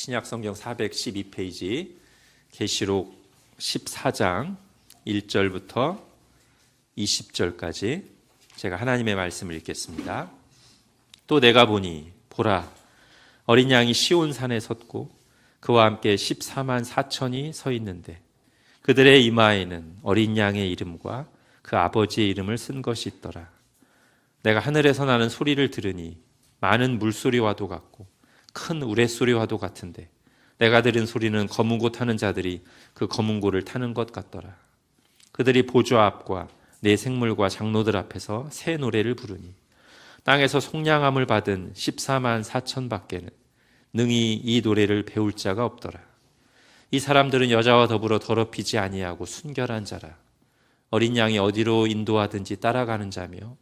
신약성경 412페이지 계시록 14장 1절부터 20절까지 제가 하나님의 말씀을 읽겠습니다. 또 내가 보니 보라, 어린 양이 시온산에 섰고 그와 함께 14만 4천이 서 있는데 그들의 이마에는 어린 양의 이름과 그 아버지의 이름을 쓴 것이 있더라. 내가 하늘에서 나는 소리를 들으니 많은 물소리와도 같고 큰 우레소리와도 같은데 내가 들은 소리는 검은 고 타는 자들이 그 검은 고를 타는 것 같더라. 그들이 보좌 앞과 네 생물과 장로들 앞에서 새 노래를 부르니 땅에서 속량함을 받은 14만 4천 밖에는 능히 이 노래를 배울 자가 없더라. 이 사람들은 여자와 더불어 더럽히지 아니하고 순결한 자라. 어린 양이 어디로 인도하든지 따라가는 자며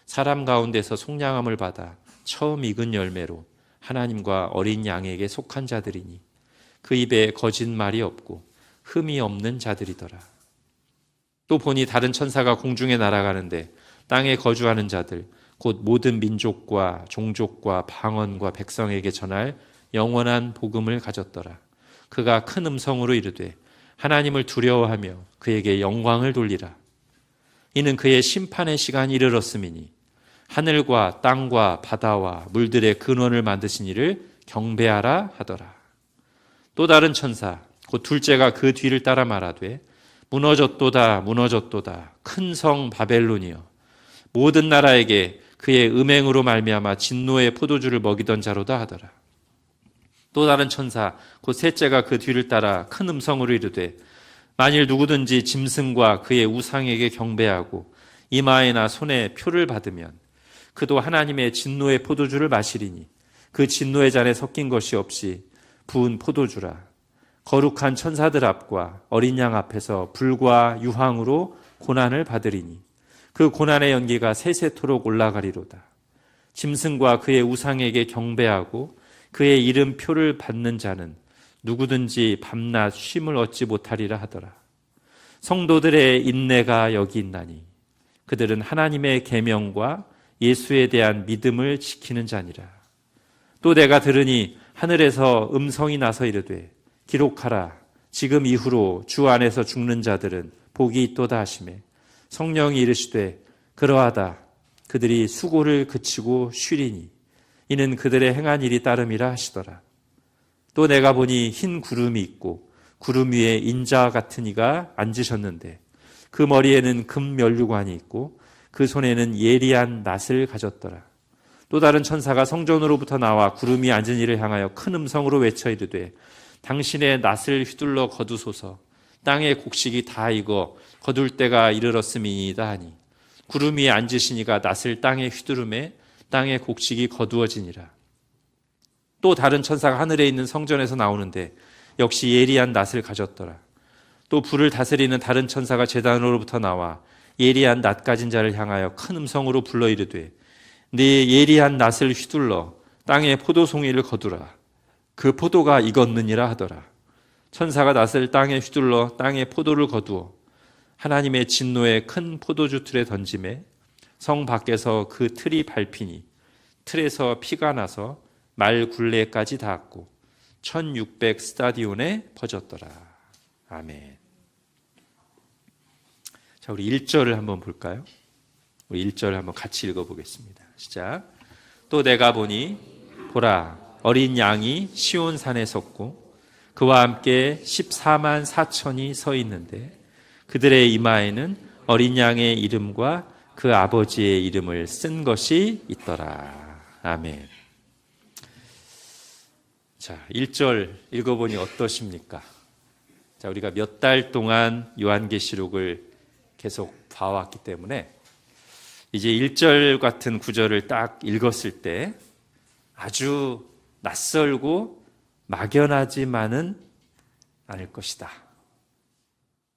사람 가운데서 속량함을 받아 처음 익은 열매로 하나님과 어린 양에게 속한 자들이니 그 입에 거짓말이 없고 흠이 없는 자들이더라. 또 보니 다른 천사가 공중에 날아가는데 땅에 거주하는 자들 곧 모든 민족과 종족과 방언과 백성에게 전할 영원한 복음을 가졌더라. 그가 큰 음성으로 이르되 하나님을 두려워하며 그에게 영광을 돌리라. 이는 그의 심판의 시간이 이르렀음이니 하늘과 땅과 바다와 물들의 근원을 만드신 이를 경배하라 하더라. 또 다른 천사 곧 둘째가 그 뒤를 따라 말하되 무너졌도다 무너졌도다 큰 성 바벨론이여 모든 나라에게 그의 음행으로 말미암아 진노의 포도주를 먹이던 자로다 하더라. 또 다른 천사 곧 셋째가 그 뒤를 따라 큰 음성으로 이르되 만일 누구든지 짐승과 그의 우상에게 경배하고 이마에나 손에 표를 받으면 그도 하나님의 진노의 포도주를 마시리니 그 진노의 잔에 섞인 것이 없이 부은 포도주라. 거룩한 천사들 앞과 어린 양 앞에서 불과 유황으로 고난을 받으리니 그 고난의 연기가 세세토록 올라가리로다. 짐승과 그의 우상에게 경배하고 그의 이름표를 받는 자는 누구든지 밤낮 쉼을 얻지 못하리라 하더라. 성도들의 인내가 여기 있나니 그들은 하나님의 계명과 예수에 대한 믿음을 지키는 자니라. 또 내가 들으니 하늘에서 음성이 나서 이르되 기록하라. 지금 이후로 주 안에서 죽는 자들은 복이 있도다 하시매 성령이 이르시되 그러하다. 그들이 수고를 그치고 쉬리니 이는 그들의 행한 일이 따름이라 하시더라. 또 내가 보니 흰 구름이 있고 구름 위에 인자 같은 이가 앉으셨는데 그 머리에는 금 면류관이 있고 그 손에는 예리한 낫을 가졌더라. 또 다른 천사가 성전으로부터 나와 구름이 앉은 이를 향하여 큰 음성으로 외쳐 이르되 당신의 낫을 휘둘러 거두소서. 땅의 곡식이 다 익어 거둘 때가 이르렀음이니이다 하니 구름 위에 앉으신 이가 낫을 땅에 휘두르매 땅의 곡식이 거두어지니라. 또 다른 천사가 하늘에 있는 성전에서 나오는데 역시 예리한 낫을 가졌더라. 또 불을 다스리는 다른 천사가 제단으로부터 나와 예리한 낫 가진 자를 향하여 큰 음성으로 불러 이르되 네 예리한 낫을 휘둘러 땅의 포도송이를 거두라. 그 포도가 익었느니라 하더라. 천사가 낫을 땅에 휘둘러 땅의 포도를 거두어 하나님의 진노의 큰 포도주 틀에 던지매 성 밖에서 그 틀이 밟히니 틀에서 피가 나서 말 굴레까지 닿았고 1600 스타디온에 퍼졌더라. 아멘. 자, 우리 1절을 한번 볼까요? 우리 1절을 한번 같이 읽어보겠습니다. 시작. 또 내가 보니 보라 어린 양이 시온산에 섰고 그와 함께 14만 4천이 서 있는데 그들의 이마에는 어린 양의 이름과 그 아버지의 이름을 쓴 것이 있더라. 아멘. 자, 1절 읽어보니 어떠십니까? 자, 우리가 몇 달 동안 요한계시록을 계속 봐왔기 때문에 이제 1절 같은 구절을 딱 읽었을 때 아주 낯설고 막연하지만은 않을 것이다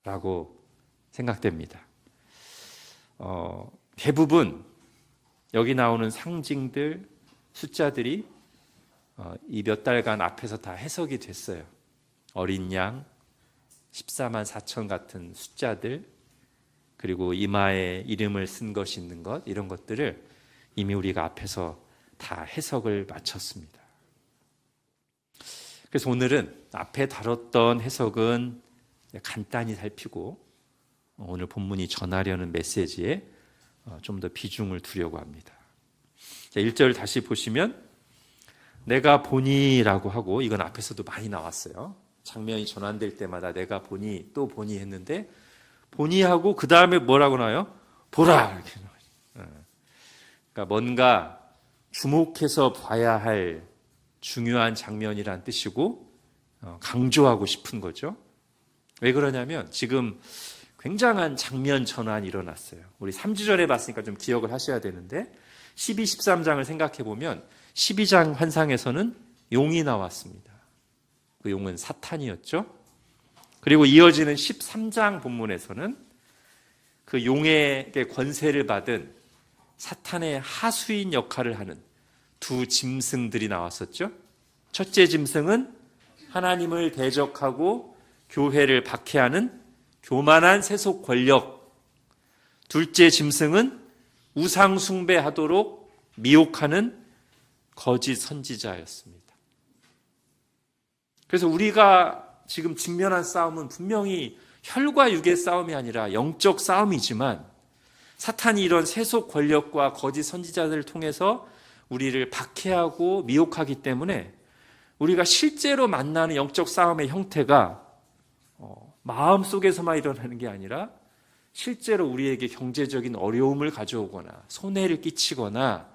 라고 생각됩니다. 대부분 여기 나오는 상징들, 숫자들이 이 몇 달간 앞에서 다 해석이 됐어요. 어린 양, 14만 4천 같은 숫자들, 그리고 이마에 이름을 쓴 것이 있는 것, 이런 것들을 이미 우리가 앞에서 다 해석을 마쳤습니다. 그래서 오늘은 앞에 다뤘던 해석은 간단히 살피고 오늘 본문이 전하려는 메시지에 좀 더 비중을 두려고 합니다. 1절 다시 보시면 내가 보니라고 하고, 이건 앞에서도 많이 나왔어요. 장면이 전환될 때마다 내가 보니 또 보니 했는데, 보니 하고 그 다음에 뭐라고 나와요? 보라 이렇게 나와요. 그러니까 뭔가 주목해서 봐야 할 중요한 장면이란 뜻이고 강조하고 싶은 거죠. 왜 그러냐면 지금 굉장한 장면 전환이 일어났어요. 우리 3주 전에 봤으니까 좀 기억을 하셔야 되는데 12, 13장을 생각해 보면 12장 환상에서는 용이 나왔습니다. 그 용은 사탄이었죠. 그리고 이어지는 13장 본문에서는 그 용에게 권세를 받은 사탄의 하수인 역할을 하는 두 짐승들이 나왔었죠. 첫째 짐승은 하나님을 대적하고 교회를 박해하는 교만한 세속 권력. 둘째 짐승은 우상 숭배하도록 미혹하는 거짓 선지자였습니다. 그래서 우리가 지금 직면한 싸움은 분명히 혈과 육의 싸움이 아니라 영적 싸움이지만, 사탄이 이런 세속 권력과 거짓 선지자들을 통해서 우리를 박해하고 미혹하기 때문에 우리가 실제로 만나는 영적 싸움의 형태가 마음속에서만 일어나는 게 아니라 실제로 우리에게 경제적인 어려움을 가져오거나 손해를 끼치거나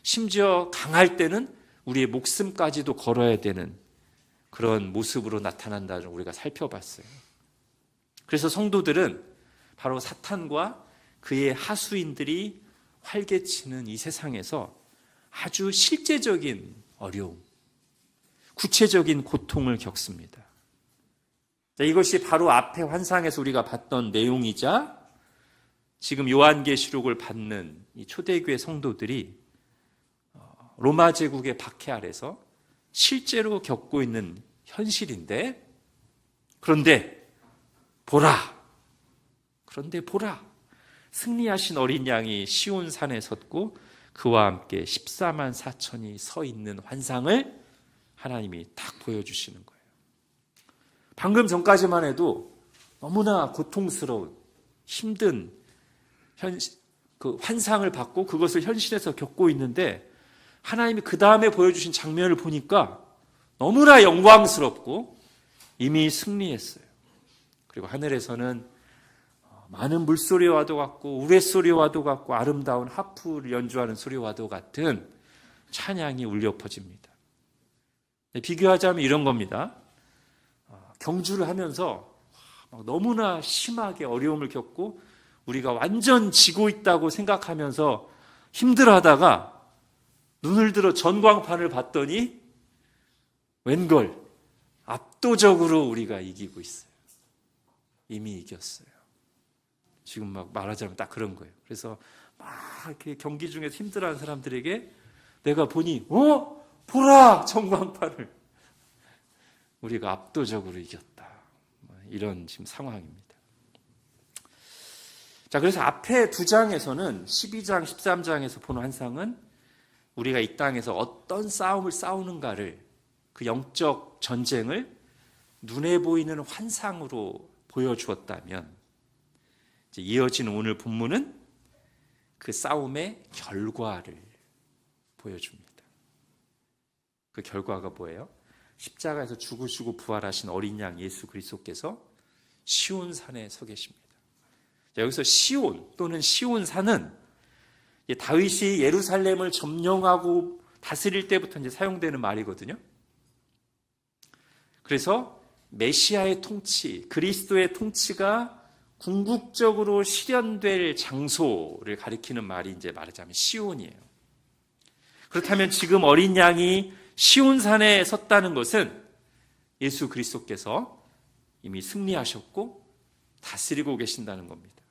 심지어 강할 때는 우리의 목숨까지도 걸어야 되는 그런 모습으로 나타난다는 우리가 살펴봤어요. 그래서 성도들은 바로 사탄과 그의 하수인들이 활개치는 이 세상에서 아주 실제적인 어려움, 구체적인 고통을 겪습니다. 이것이 바로 앞에 환상에서 우리가 봤던 내용이자 지금 요한계시록을 받는 이 초대교회 성도들이 로마 제국의 박해 아래서 실제로 겪고 있는 현실인데, 그런데 보라, 승리하신 어린 양이 시온 산에 섰고 그와 함께 14만 4천이 서 있는 환상을 하나님이 딱 보여주시는 거예요. 방금 전까지만 해도 너무나 고통스러운 힘든 그 환상을 받고 그것을 현실에서 겪고 있는데, 하나님이 그 다음에 보여주신 장면을 보니까 너무나 영광스럽고 이미 승리했어요. 그리고 하늘에서는 많은 물소리와도 같고 우레소리와도 같고 아름다운 하프를 연주하는 소리와도 같은 찬양이 울려 퍼집니다. 비교하자면 이런 겁니다. 경주를 하면서 너무나 심하게 어려움을 겪고 우리가 완전 지고 있다고 생각하면서 힘들어하다가 눈을 들어 전광판을 봤더니 웬걸 압도적으로 우리가 이기고 있어요. 이미 이겼어요. 지금 막 말하자면 딱 그런 거예요. 그래서 막 이렇게 경기 중에서 힘들어하는 사람들에게 내가 보니 보라 전광판을, 우리가 압도적으로 이겼다. 이런 지금 상황입니다. 자, 그래서 앞에 두 장에서는 12장, 13장에서 보는 환상은 우리가 이 땅에서 어떤 싸움을 싸우는가를, 그 영적 전쟁을 눈에 보이는 환상으로 보여주었다면, 이제 이어지는 오늘 본문은 그 싸움의 결과를 보여줍니다. 그 결과가 뭐예요? 십자가에서 죽으시고 부활하신 어린 양 예수 그리스도께서 시온산에 서 계십니다. 자, 여기서 시온 또는 시온산은 다윗이 예루살렘을 점령하고 다스릴 때부터 이제 사용되는 말이거든요. 그래서 메시아의 통치, 그리스도의 통치가 궁극적으로 실현될 장소를 가리키는 말이 이제 말하자면 시온이에요. 그렇다면 지금 어린 양이 시온산에 섰다는 것은 예수 그리스도께서 이미 승리하셨고 다스리고 계신다는 겁니다.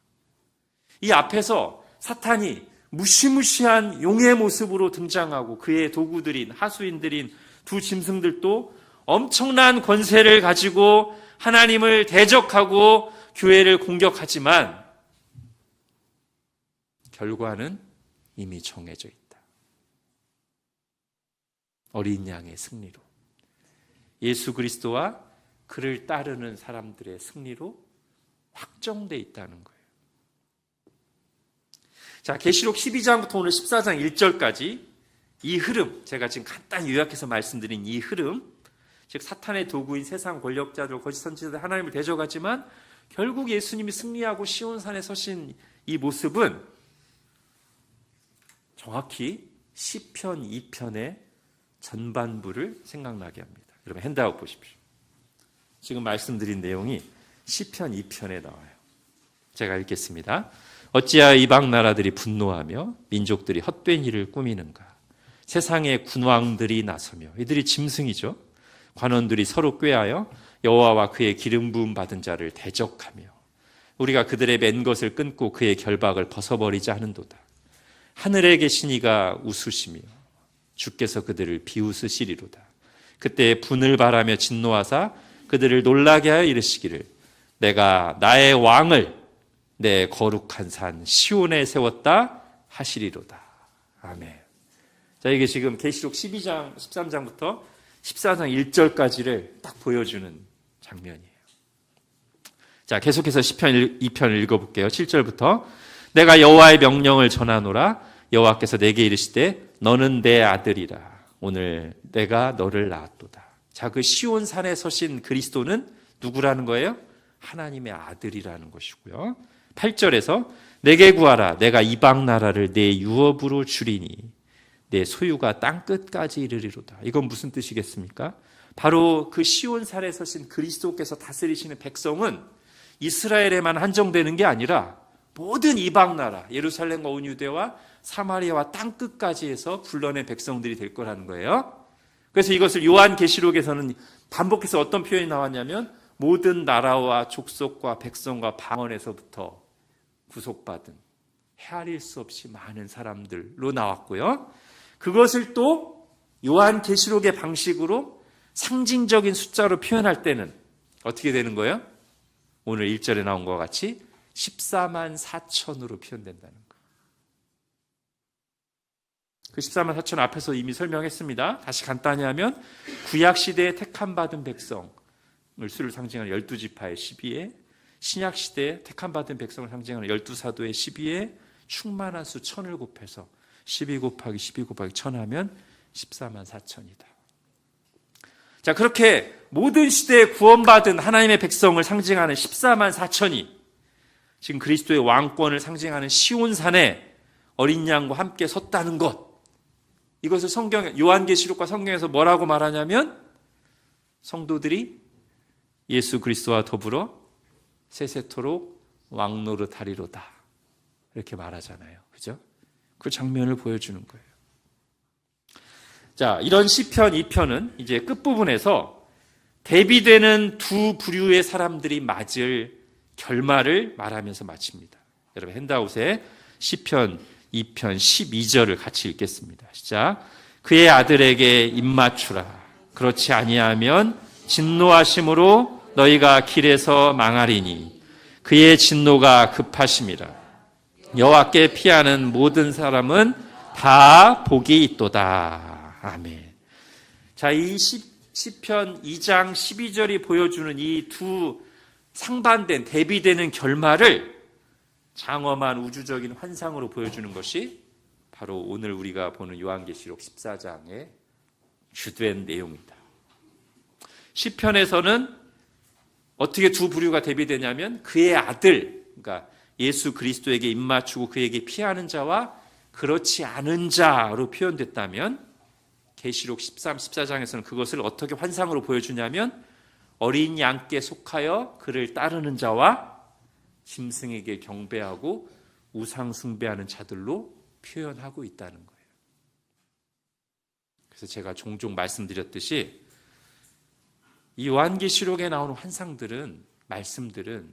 이 앞에서 사탄이 무시무시한 용의 모습으로 등장하고 그의 도구들인 하수인들인 두 짐승들도 엄청난 권세를 가지고 하나님을 대적하고 교회를 공격하지만 결과는 이미 정해져 있다. 어린 양의 승리로. 예수 그리스도와 그를 따르는 사람들의 승리로 확정되어 있다는 거예요. 자, 계시록 12장부터 오늘 14장 1절까지 이 흐름, 제가 지금 간단히 요약해서 말씀드린 이 흐름, 즉 사탄의 도구인 세상 권력자들, 거짓 선지자들 하나님을 대적하지만 결국 예수님이 승리하고 시온산에 서신 이 모습은 정확히 시편 2편의 전반부를 생각나게 합니다. 여러분 핸드아웃 보십시오. 지금 말씀드린 내용이 시편 2편에 나와요. 제가 읽겠습니다. 어찌하여 이방 나라들이 분노하며 민족들이 헛된 일을 꾸미는가. 세상의 군왕들이 나서며, 이들이 짐승이죠. 관원들이 서로 꾀하여 여호와와 그의 기름 부음 받은 자를 대적하며 우리가 그들의 맨 것을 끊고 그의 결박을 벗어버리자 하는도다. 하늘에 계신 이가 웃으시며 주께서 그들을 비웃으시리로다. 그때 분을 바라며 진노하사 그들을 놀라게 하여 이르시기를 내가 나의 왕을 내 거룩한 산 시온에 세웠다 하시리로다. 아멘. 자, 이게 지금 계시록 12장 13장부터 14장 1절까지를 딱 보여주는 장면이에요. 자, 계속해서 시편 2편을 읽어볼게요. 7절부터 내가 여호와의 명령을 전하노라. 여호와께서 내게 이르시되 너는 내 아들이라. 오늘 내가 너를 낳았도다. 자, 그 시온 산에 서신 그리스도는 누구라는 거예요? 하나님의 아들이라는 것이고요. 8절에서 내게 구하라. 내가 이방 나라를 내 유업으로 주리니 내 소유가 땅 끝까지 이르리로다. 이건 무슨 뜻이겠습니까? 바로 그 시온 산에 서신 그리스도께서 다스리시는 백성은 이스라엘에만 한정되는 게 아니라 모든 이방 나라, 예루살렘과 온 유대와 사마리아와 땅 끝까지 해서 불러낸 백성들이 될 거라는 거예요. 그래서 이것을 요한계시록에서는 반복해서 어떤 표현이 나왔냐면 모든 나라와 족속과 백성과 방언에서부터 구속받은 헤아릴 수 없이 많은 사람들로 나왔고요. 그것을 또 요한계시록의 방식으로 상징적인 숫자로 표현할 때는 어떻게 되는 거예요? 오늘 1절에 나온 것과 같이 14만 4천으로 표현된다는 거예요. 그 14만 4천 앞에서 이미 설명했습니다. 다시 간단히 하면 구약시대에 택함받은 백성을 수를 상징하는 12지파의 12에, 신약시대에 택함받은 백성을 상징하는 12사도의 12에 충만한 수 1000을 곱해서 12 곱하기 12 곱하기 1000 하면 14만 4천이다. 자, 그렇게 모든 시대에 구원받은 하나님의 백성을 상징하는 14만 4천이 지금 그리스도의 왕권을 상징하는 시온산에 어린 양과 함께 섰다는 것, 이것을 요한계시록과 성경에서 뭐라고 말하냐면 성도들이 예수 그리스도와 더불어 세세토록 왕노릇하리로다, 이렇게 말하잖아요. 그죠? 그 장면을 보여주는 거예요. 자, 이런 시편 2편은 이제 끝부분에서 대비되는 두 부류의 사람들이 맞을 결말을 말하면서 마칩니다. 여러분 핸드아웃에 시편 2편 12절을 같이 읽겠습니다. 시작. 그의 아들에게 입맞추라. 그렇지 아니하면 진노하심으로 너희가 길에서 망하리니 그의 진노가 급하심이라. 여호와께 피하는 모든 사람은 다 복이 있도다. 아멘. 자, 이 시편 2장 12절이 보여주는 이 두 상반된 대비되는 결말을 장엄한 우주적인 환상으로 보여주는 것이 바로 오늘 우리가 보는 요한계시록 14장의 주된 내용입니다. 시편에서는 어떻게 두 부류가 대비되냐면 그의 아들, 그러니까 예수 그리스도에게 입맞추고 그에게 피하는 자와 그렇지 않은 자로 표현됐다면 계시록 13, 14장에서는 그것을 어떻게 환상으로 보여주냐면 어린 양께 속하여 그를 따르는 자와 짐승에게 경배하고 우상 숭배하는 자들로 표현하고 있다는 거예요. 그래서 제가 종종 말씀드렸듯이 이 요한계시록에 나오는 환상들은, 말씀들은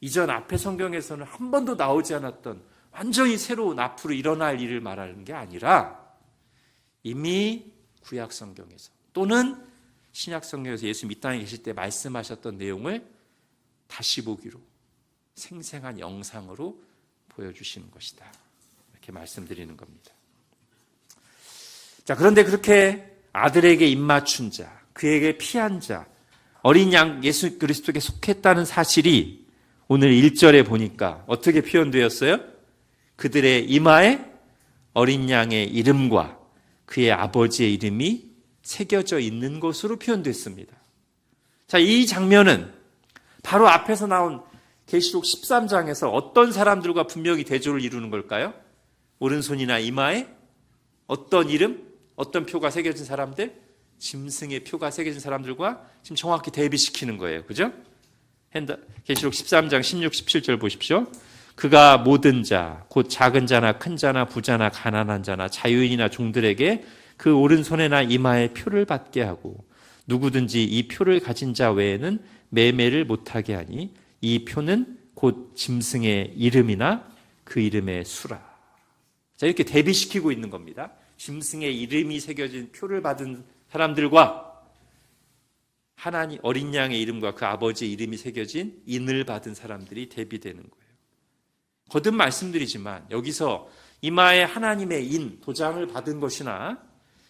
이전 앞에 성경에서는 한 번도 나오지 않았던 완전히 새로운 앞으로 일어날 일을 말하는 게 아니라 이미 구약 성경에서 또는 신약 성경에서 예수님 이 땅에 계실 때 말씀하셨던 내용을 다시 보기로 생생한 영상으로 보여주시는 것이다, 이렇게 말씀드리는 겁니다. 자, 그런데 그렇게 아들에게 입맞춘 자, 그에게 피한 자, 어린 양 예수 그리스도에게 속했다는 사실이 오늘 1절에 보니까 어떻게 표현되었어요? 그들의 이마에 어린 양의 이름과 그의 아버지의 이름이 새겨져 있는 것으로 표현됐습니다. 자, 이 장면은 바로 앞에서 나온 계시록 13장에서 어떤 사람들과 분명히 대조를 이루는 걸까요? 오른손이나 이마에 어떤 이름, 어떤 표가 새겨진 사람들? 짐승의 표가 새겨진 사람들과 지금 정확히 대비시키는 거예요. 그죠? 계시록 13장 16, 17절 보십시오. 그가 모든 자, 곧 작은 자나 큰 자나 부자나 가난한 자나 자유인이나 종들에게 그 오른손에나 이마에 표를 받게 하고 누구든지 이 표를 가진 자 외에는 매매를 못하게 하니 이 표는 곧 짐승의 이름이나 그 이름의 수라. 자, 이렇게 대비시키고 있는 겁니다. 짐승의 이름이 새겨진 표를 받은 사람들과 하나님 어린 양의 이름과 그 아버지의 이름이 새겨진 인을 받은 사람들이 대비되는 거예요. 거듭 말씀드리지만 여기서 이마에 하나님의 인, 도장을 받은 것이나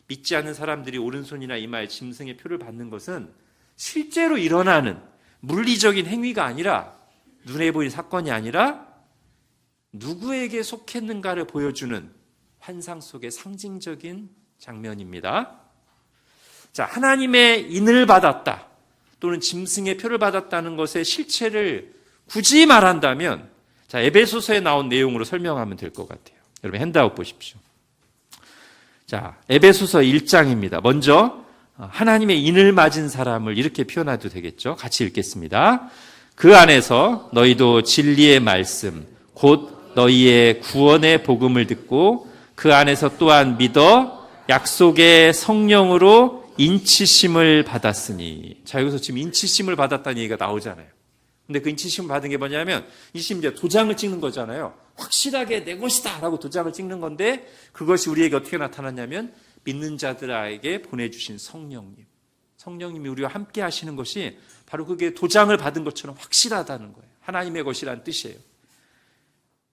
믿지 않는 사람들이 오른손이나 이마에 짐승의 표를 받는 것은 실제로 일어나는 물리적인 행위가 아니라 눈에 보이는 사건이 아니라 누구에게 속했는가를 보여주는 환상 속의 상징적인 장면입니다. 자, 하나님의 인을 받았다 또는 짐승의 표를 받았다는 것의 실체를 굳이 말한다면 자, 에베소서에 나온 내용으로 설명하면 될 것 같아요. 여러분 핸드아웃 보십시오. 자, 에베소서 1장입니다. 먼저 하나님의 인을 맞은 사람을 이렇게 표현해도 되겠죠. 같이 읽겠습니다. 그 안에서 너희도 진리의 말씀 곧 너희의 구원의 복음을 듣고 그 안에서 또한 믿어 약속의 성령으로 인치심을 받았으니. 자, 여기서 지금 인치심을 받았다는 얘기가 나오잖아요. 근데 그 인치심을 받은 게 뭐냐면 인치심 이제 도장을 찍는 거잖아요. 확실하게 내 것이다 라고 도장을 찍는 건데 그것이 우리에게 어떻게 나타났냐면 믿는 자들에게 보내주신 성령님. 성령님이 우리와 함께 하시는 것이 바로 그게 도장을 받은 것처럼 확실하다는 거예요. 하나님의 것이라는 뜻이에요.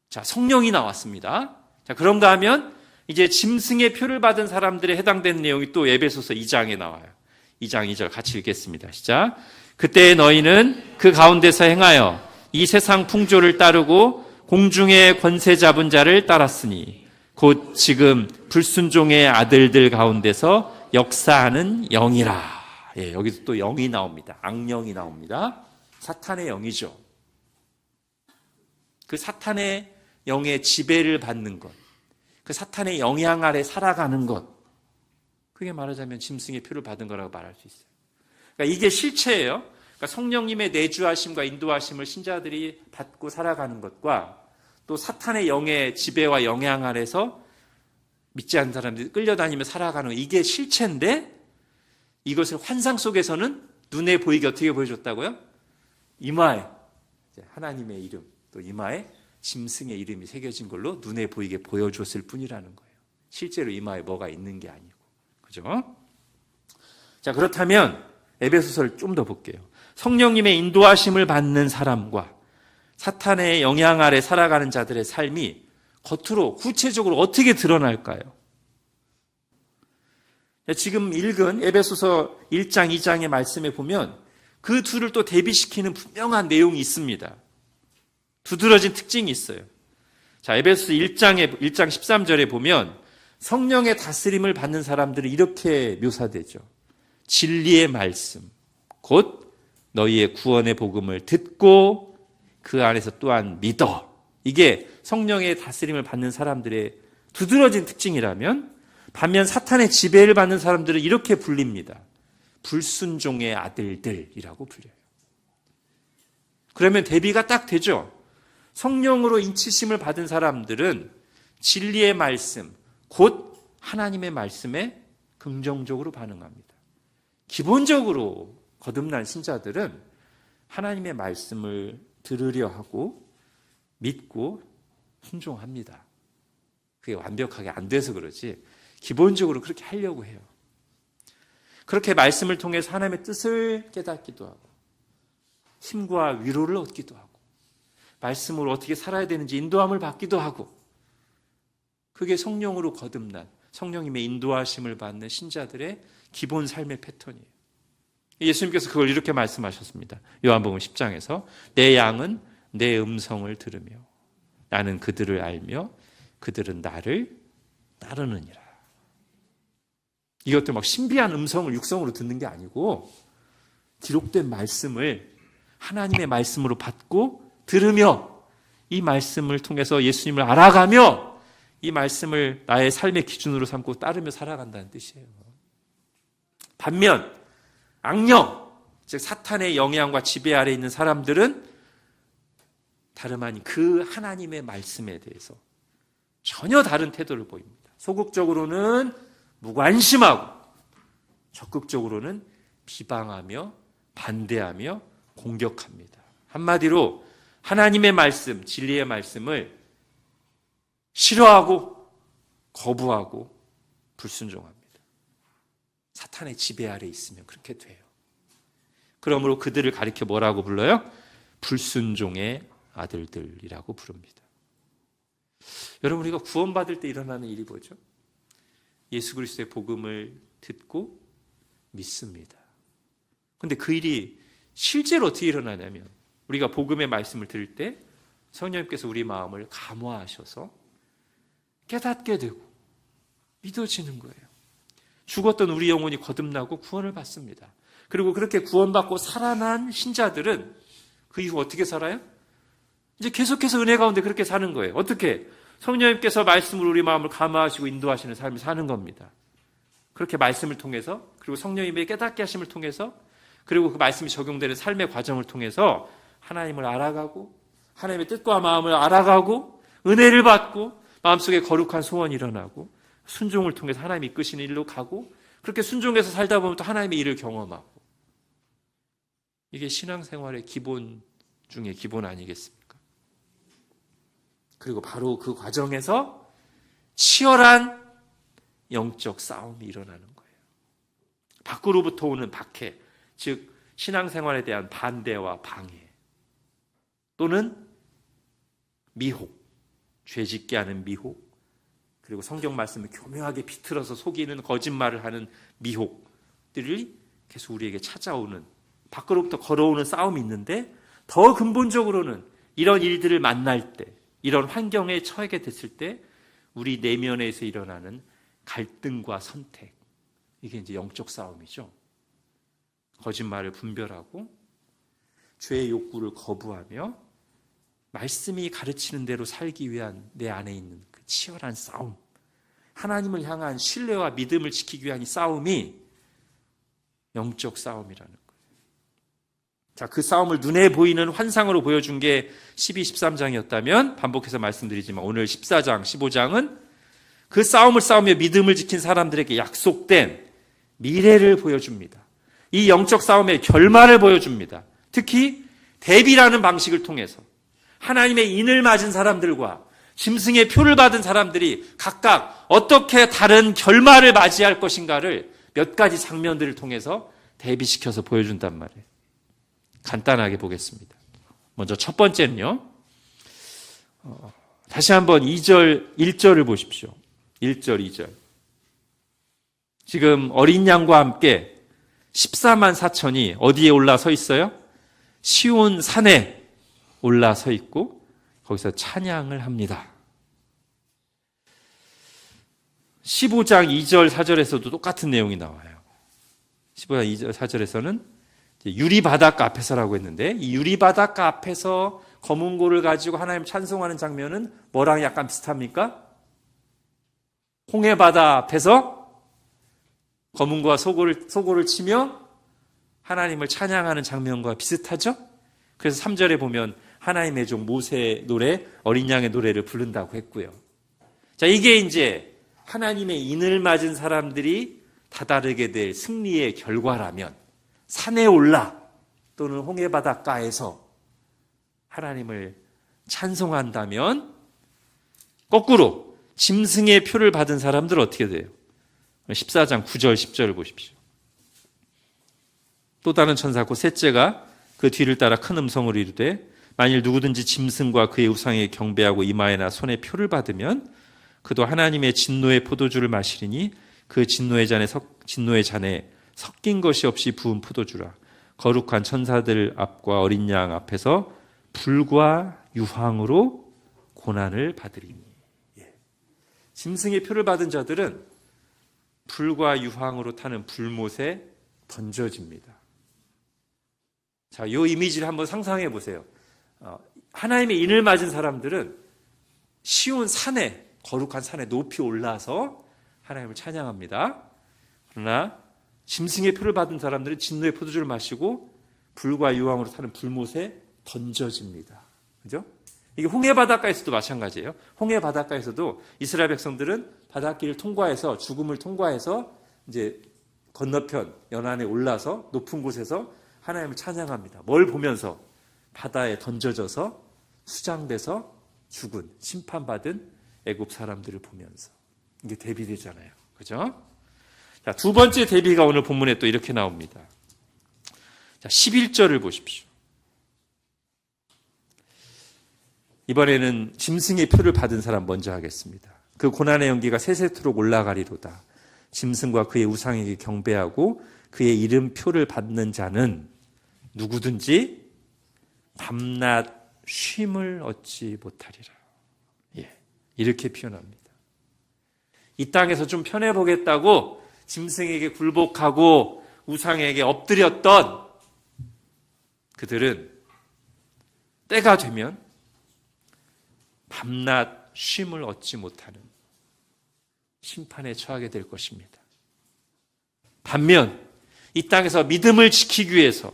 자, 성령이 나왔습니다. 자, 그런가 하면 이제 짐승의 표를 받은 사람들에 해당되는 내용이 또 에베소서 2장에 나와요. 2장 2절 같이 읽겠습니다. 시작. 그때 너희는 그 가운데서 행하여 이 세상 풍조를 따르고 공중의 권세 잡은 자를 따랐으니 곧 지금 불순종의 아들들 가운데서 역사하는 영이라. 예, 여기서 또 영이 나옵니다. 악령이 나옵니다. 사탄의 영이죠. 그 사탄의 영의 지배를 받는 것, 그 사탄의 영향 아래 살아가는 것, 그게 말하자면 짐승의 표를 받은 거라고 말할 수 있어요. 그러니까 이게 실체예요. 그러니까 성령님의 내주하심과 인도하심을 신자들이 받고 살아가는 것과 또 사탄의 영의 지배와 영향 아래서 믿지 않는 사람들이 끌려다니며 살아가는 이게 실체인데 이것을 환상 속에서는 눈에 보이게 어떻게 보여줬다고요? 이마에 하나님의 이름 또 이마에 짐승의 이름이 새겨진 걸로 눈에 보이게 보여줬을 뿐이라는 거예요. 실제로 이마에 뭐가 있는 게 아니고. 그죠? 자, 그렇다면 에베소서를 좀 더 볼게요. 성령님의 인도하심을 받는 사람과 사탄의 영향 아래 살아가는 자들의 삶이 겉으로 구체적으로 어떻게 드러날까요? 지금 읽은 에베소서 1장, 2장의 말씀에 보면 그 둘을 또 대비시키는 분명한 내용이 있습니다. 두드러진 특징이 있어요. 자, 에베소서 1장 13절에 보면 성령의 다스림을 받는 사람들은 이렇게 묘사되죠. 진리의 말씀, 곧 너희의 구원의 복음을 듣고 그 안에서 또한 믿어. 이게 성령의 다스림을 받는 사람들의 두드러진 특징이라면 반면 사탄의 지배를 받는 사람들은 이렇게 불립니다. 불순종의 아들들이라고 불려요. 그러면 대비가 딱 되죠. 성령으로 인치심을 받은 사람들은 진리의 말씀, 곧 하나님의 말씀에 긍정적으로 반응합니다. 기본적으로 거듭난 신자들은 하나님의 말씀을 들으려 하고 믿고 순종합니다. 그게 완벽하게 안 돼서 그러지 기본적으로 그렇게 하려고 해요. 그렇게 말씀을 통해서 하나님의 뜻을 깨닫기도 하고 힘과 위로를 얻기도 하고 말씀으로 어떻게 살아야 되는지 인도함을 받기도 하고 그게 성령으로 거듭난 성령님의 인도하심을 받는 신자들의 기본 삶의 패턴이에요. 예수님께서 그걸 이렇게 말씀하셨습니다. 요한복음 10장에서 내 양은 내 음성을 들으며 나는 그들을 알며 그들은 나를 따르느니라. 이것도 막 신비한 음성을 육성으로 듣는 게 아니고 기록된 말씀을 하나님의 말씀으로 받고 들으며 이 말씀을 통해서 예수님을 알아가며 이 말씀을 나의 삶의 기준으로 삼고 따르며 살아간다는 뜻이에요. 반면 악령, 즉 사탄의 영향과 지배 아래 있는 사람들은 다름 아닌 그 하나님의 말씀에 대해서 전혀 다른 태도를 보입니다. 소극적으로는 무관심하고 적극적으로는 비방하며 반대하며 공격합니다. 한마디로 하나님의 말씀, 진리의 말씀을 싫어하고 거부하고 불순종합니다. 사탄의 지배 아래 있으면 그렇게 돼요. 그러므로 그들을 가리켜 뭐라고 불러요? 불순종의 아들들이라고 부릅니다. 여러분, 우리가 구원받을 때 일어나는 일이 뭐죠? 예수 그리스도의 복음을 듣고 믿습니다. 그런데 그 일이 실제로 어떻게 일어나냐면 우리가 복음의 말씀을 들을 때 성령님께서 우리 마음을 감화하셔서 깨닫게 되고 믿어지는 거예요. 죽었던 우리 영혼이 거듭나고 구원을 받습니다. 그리고 그렇게 구원받고 살아난 신자들은 그 이후 어떻게 살아요? 이제 계속해서 은혜 가운데 그렇게 사는 거예요. 어떻게? 성령님께서 말씀으로 우리 마음을 감화하시고 인도하시는 삶을 사는 겁니다. 그렇게 말씀을 통해서, 그리고 성령님의 깨닫게 하심을 통해서, 그리고 그 말씀이 적용되는 삶의 과정을 통해서 하나님을 알아가고 하나님의 뜻과 마음을 알아가고 은혜를 받고 마음속에 거룩한 소원이 일어나고 순종을 통해서 하나님이 이끄시는 일로 가고 그렇게 순종해서 살다 보면 또 하나님의 일을 경험하고, 이게 신앙생활의 기본 중에 기본 아니겠습니까? 그리고 바로 그 과정에서 치열한 영적 싸움이 일어나는 거예요. 밖으로부터 오는 박해, 즉 신앙생활에 대한 반대와 방해, 또는 미혹, 죄짓게 하는 미혹, 그리고 성경 말씀을 교묘하게 비틀어서 속이는 거짓말을 하는 미혹들이 계속 우리에게 찾아오는, 밖으로부터 걸어오는 싸움이 있는데, 더 근본적으로는 이런 일들을 만날 때, 이런 환경에 처하게 됐을 때 우리 내면에서 일어나는 갈등과 선택, 이게 이제 영적 싸움이죠. 거짓말을 분별하고 죄의 욕구를 거부하며 말씀이 가르치는 대로 살기 위한 내 안에 있는 그 치열한 싸움, 하나님을 향한 신뢰와 믿음을 지키기 위한 이 싸움이 영적 싸움이라는 거예요. 자, 그 싸움을 눈에 보이는 환상으로 보여준 게 12, 13장이었다면 반복해서 말씀드리지만 오늘 14장, 15장은 그 싸움을 싸우며 믿음을 지킨 사람들에게 약속된 미래를 보여줍니다. 이 영적 싸움의 결말을 보여줍니다. 특히 대비라는 방식을 통해서 하나님의 인을 맞은 사람들과 짐승의 표를 받은 사람들이 각각 어떻게 다른 결말을 맞이할 것인가를 몇 가지 장면들을 통해서 대비시켜서 보여준단 말이에요. 간단하게 보겠습니다. 먼저 첫 번째는요, 다시 한번 2절, 1절을 보십시오. 1절, 2절. 지금 어린 양과 함께 14만 4천이 어디에 올라서 있어요? 시온 산에 올라서 있고 거기서 찬양을 합니다. 15장 2절 4절에서도 똑같은 내용이 나와요. 15장 2절 4절에서는 유리바닷가 앞에서라고 했는데, 이 유리바닷가 앞에서 검은고를 가지고 하나님 찬송하는 장면은 뭐랑 약간 비슷합니까? 홍해바다 앞에서 검은고와 소고를 치며 하나님을 찬양하는 장면과 비슷하죠? 그래서 3절에 보면 하나님의 종 모세의 노래, 어린 양의 노래를 부른다고 했고요. 자, 이게 이제 하나님의 인을 맞은 사람들이 다다르게 될 승리의 결과라면, 산에 올라 또는 홍해바닷가에서 하나님을 찬송한다면, 거꾸로 짐승의 표를 받은 사람들은 어떻게 돼요? 14장 9절 10절을 보십시오. 또 다른 천사 곧 셋째가 그 뒤를 따라 큰 음성으로 이르되 만일 누구든지 짐승과 그의 우상에 경배하고 이마에나 손에 표를 받으면 그도 하나님의 진노의 포도주를 마시리니 그 진노의 잔에 섞인 것이 없이 부은 포도주라. 거룩한 천사들 앞과 어린 양 앞에서 불과 유황으로 고난을 받으리니. 짐승의 표를 받은 자들은 불과 유황으로 타는 불못에 던져집니다. 자, 이 이미지를 한번 상상해 보세요. 하나님의 인을 맞은 사람들은 시온 산에, 거룩한 산에 높이 올라서 하나님을 찬양합니다. 그러나 짐승의 표를 받은 사람들은 진노의 포도주를 마시고 불과 유황으로 타는 불못에 던져집니다. 그죠? 이게 홍해 바닷가에서도 마찬가지예요. 홍해 바닷가에서도 이스라엘 백성들은 바닷길을 통과해서 죽음을 통과해서 이제 건너편 연안에 올라서 높은 곳에서 하나님을 찬양합니다. 뭘 보면서? 바다에 던져져서 수장돼서 죽은, 심판받은 애굽 사람들을 보면서. 이게 대비되잖아요. 그죠? 자, 두 번째 대비가 오늘 본문에 또 이렇게 나옵니다. 자, 11절을 보십시오. 이번에는 짐승의 표를 받은 사람 먼저 하겠습니다. 그 고난의 연기가 세세토록 올라가리로다. 짐승과 그의 우상에게 경배하고 그의 이름표를 받는 자는 누구든지 밤낮 쉼을 얻지 못하리라. 이렇게 표현합니다. 이 땅에서 좀 편해보겠다고 짐승에게 굴복하고 우상에게 엎드렸던 그들은 때가 되면 밤낮 쉼을 얻지 못하는 심판에 처하게 될 것입니다. 반면 이 땅에서 믿음을 지키기 위해서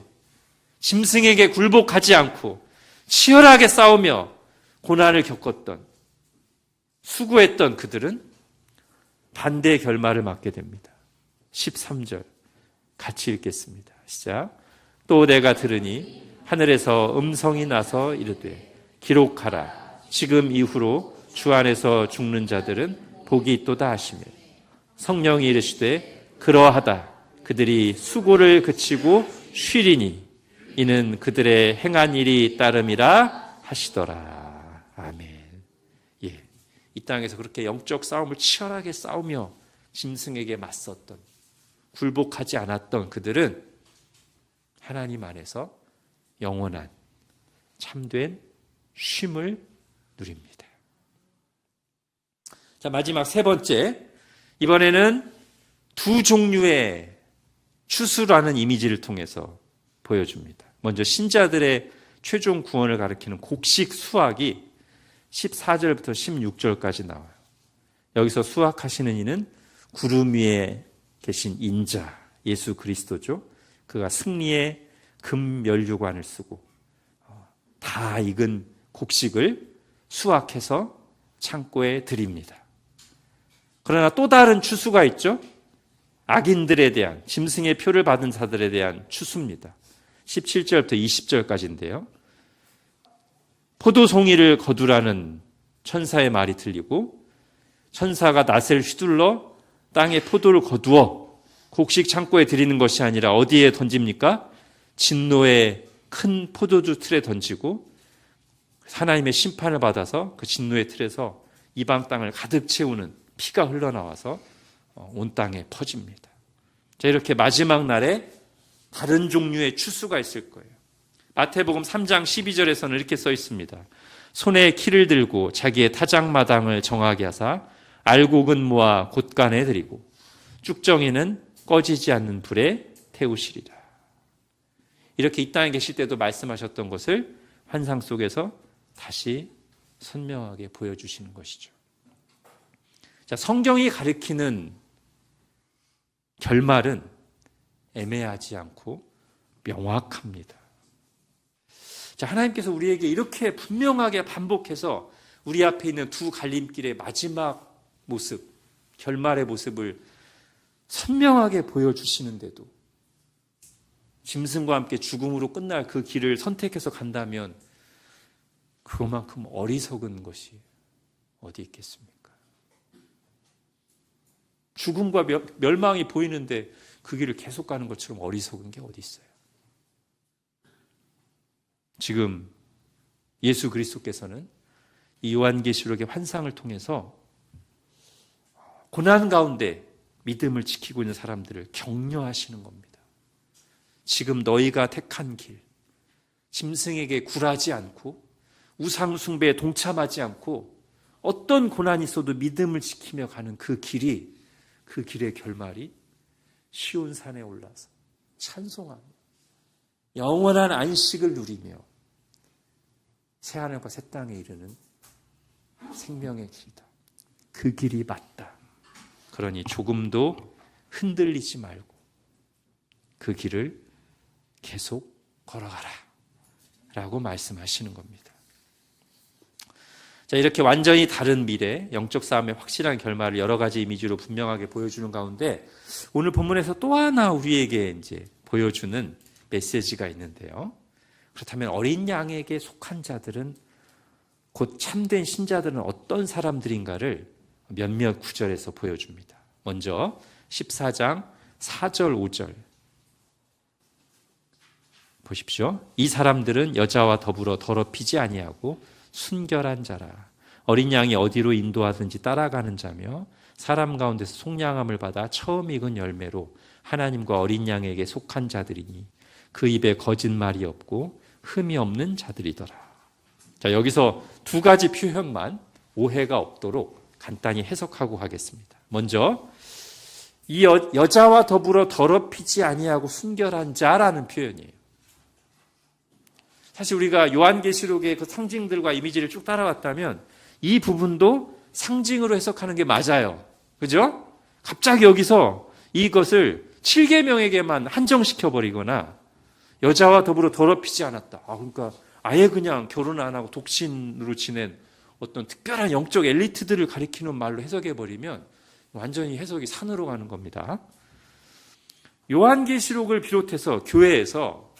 짐승에게 굴복하지 않고 치열하게 싸우며 고난을 겪었던, 수고했던 그들은 반대의 결말을 맞게 됩니다. 13절 같이 읽겠습니다. 시작. 또 내가 들으니 하늘에서 음성이 나서 이르되 기록하라. 지금 이후로 주 안에서 죽는 자들은 복이 있도다 하시며 성령이 이르시되 그러하다. 그들이 수고를 그치고 쉬리니 이는 그들의 행한 일이 따름이라 하시더라. 아멘. 이 땅에서 그렇게 영적 싸움을 치열하게 싸우며 짐승에게 맞섰던, 굴복하지 않았던 그들은 하나님 안에서 영원한 참된 쉼을 누립니다. 자, 마지막 세 번째, 이번에는 두 종류의 추수라는 이미지를 통해서 보여줍니다. 먼저 신자들의 최종 구원을 가리키는 곡식 수확이 14절부터 16절까지 나와요. 여기서 수확하시는 이는 구름 위에 계신 인자 예수 그리스도죠. 그가 승리의 금면류관을 쓰고 다 익은 곡식을 수확해서 창고에 드립니다. 그러나 또 다른 추수가 있죠. 악인들에 대한, 짐승의 표를 받은 자들에 대한 추수입니다. 17절부터 20절까지인데요. 포도송이를 거두라는 천사의 말이 들리고 천사가 낫을 휘둘러 땅에 포도를 거두어 곡식 창고에 드리는 것이 아니라 어디에 던집니까? 진노의 큰 포도주 틀에 던지고 하나님의 심판을 받아서 그 진노의 틀에서 이방 땅을 가득 채우는 피가 흘러나와서 온 땅에 퍼집니다. 자, 이렇게 마지막 날에 다른 종류의 추수가 있을 거예요. 마태복음 3장 12절에서는 이렇게 써 있습니다. 손에 키를 들고 자기의 타작마당을 정하게 하사 알곡은 모아 곳간에 드리고 쭉정이는 꺼지지 않는 불에 태우시리라. 이렇게 이 땅에 계실 때도 말씀하셨던 것을 환상 속에서 다시 선명하게 보여주시는 것이죠. 자, 성경이 가리키는 결말은 애매하지 않고 명확합니다. 자, 하나님께서 우리에게 이렇게 분명하게 반복해서 우리 앞에 있는 두 갈림길의 마지막 모습, 결말의 모습을 선명하게 보여주시는데도 짐승과 함께 죽음으로 끝날 그 길을 선택해서 간다면 그것만큼 어리석은 것이 어디 있겠습니까? 죽음과 멸망이 보이는데 그 길을 계속 가는 것처럼 어리석은 게 어디 있어요? 지금 예수 그리스도께서는 이 요한계시록의 환상을 통해서 고난 가운데 믿음을 지키고 있는 사람들을 격려하시는 겁니다. 지금 너희가 택한 길, 짐승에게 굴하지 않고 우상 숭배에 동참하지 않고 어떤 고난이 있어도 믿음을 지키며 가는 그 길의 결말이 시온산에 올라서 찬송하며 영원한 안식을 누리며 새하늘과 새 땅에 이르는 생명의 길이다. 그 길이 맞다. 그러니 조금도 흔들리지 말고 그 길을 계속 걸어가라 라고 말씀하시는 겁니다. 자, 이렇게 완전히 다른 미래, 영적 싸움의 확실한 결말을 여러 가지 이미지로 분명하게 보여주는 가운데 오늘 본문에서 또 하나 우리에게 이제 보여주는 메시지가 있는데요. 그렇다면 어린 양에게 속한 자들은, 곧 참된 신자들은 어떤 사람들인가를 몇몇 구절에서 보여줍니다. 먼저 14장 4절 5절 보십시오. 이 사람들은 여자와 더불어 더럽히지 아니하고 순결한 자라. 어린 양이 어디로 인도하든지 따라가는 자며 사람 가운데서 속량함을 받아 처음 익은 열매로 하나님과 어린 양에게 속한 자들이니 그 입에 거짓말이 없고 흠이 없는 자들이더라. 자, 여기서 두 가지 표현만 오해가 없도록 간단히 해석하고 가겠습니다. 먼저 이 여자와 더불어 더럽히지 아니하고 순결한 자라는 표현이에요. 사실 우리가 요한계시록의 그 상징들과 이미지를 쭉 따라왔다면 이 부분도 상징으로 해석하는 게 맞아요. 그죠? 갑자기 여기서 이것을 7계명에게만 한정시켜버리거나 여자와 더불어 더럽히지 않았다. 그러니까 아예 그냥 결혼 안 하고 독신으로 지낸 어떤 특별한 영적 엘리트들을 가리키는 말로 해석해버리면 완전히 해석이 산으로 가는 겁니다. 요한계시록을 비롯해서 교회에서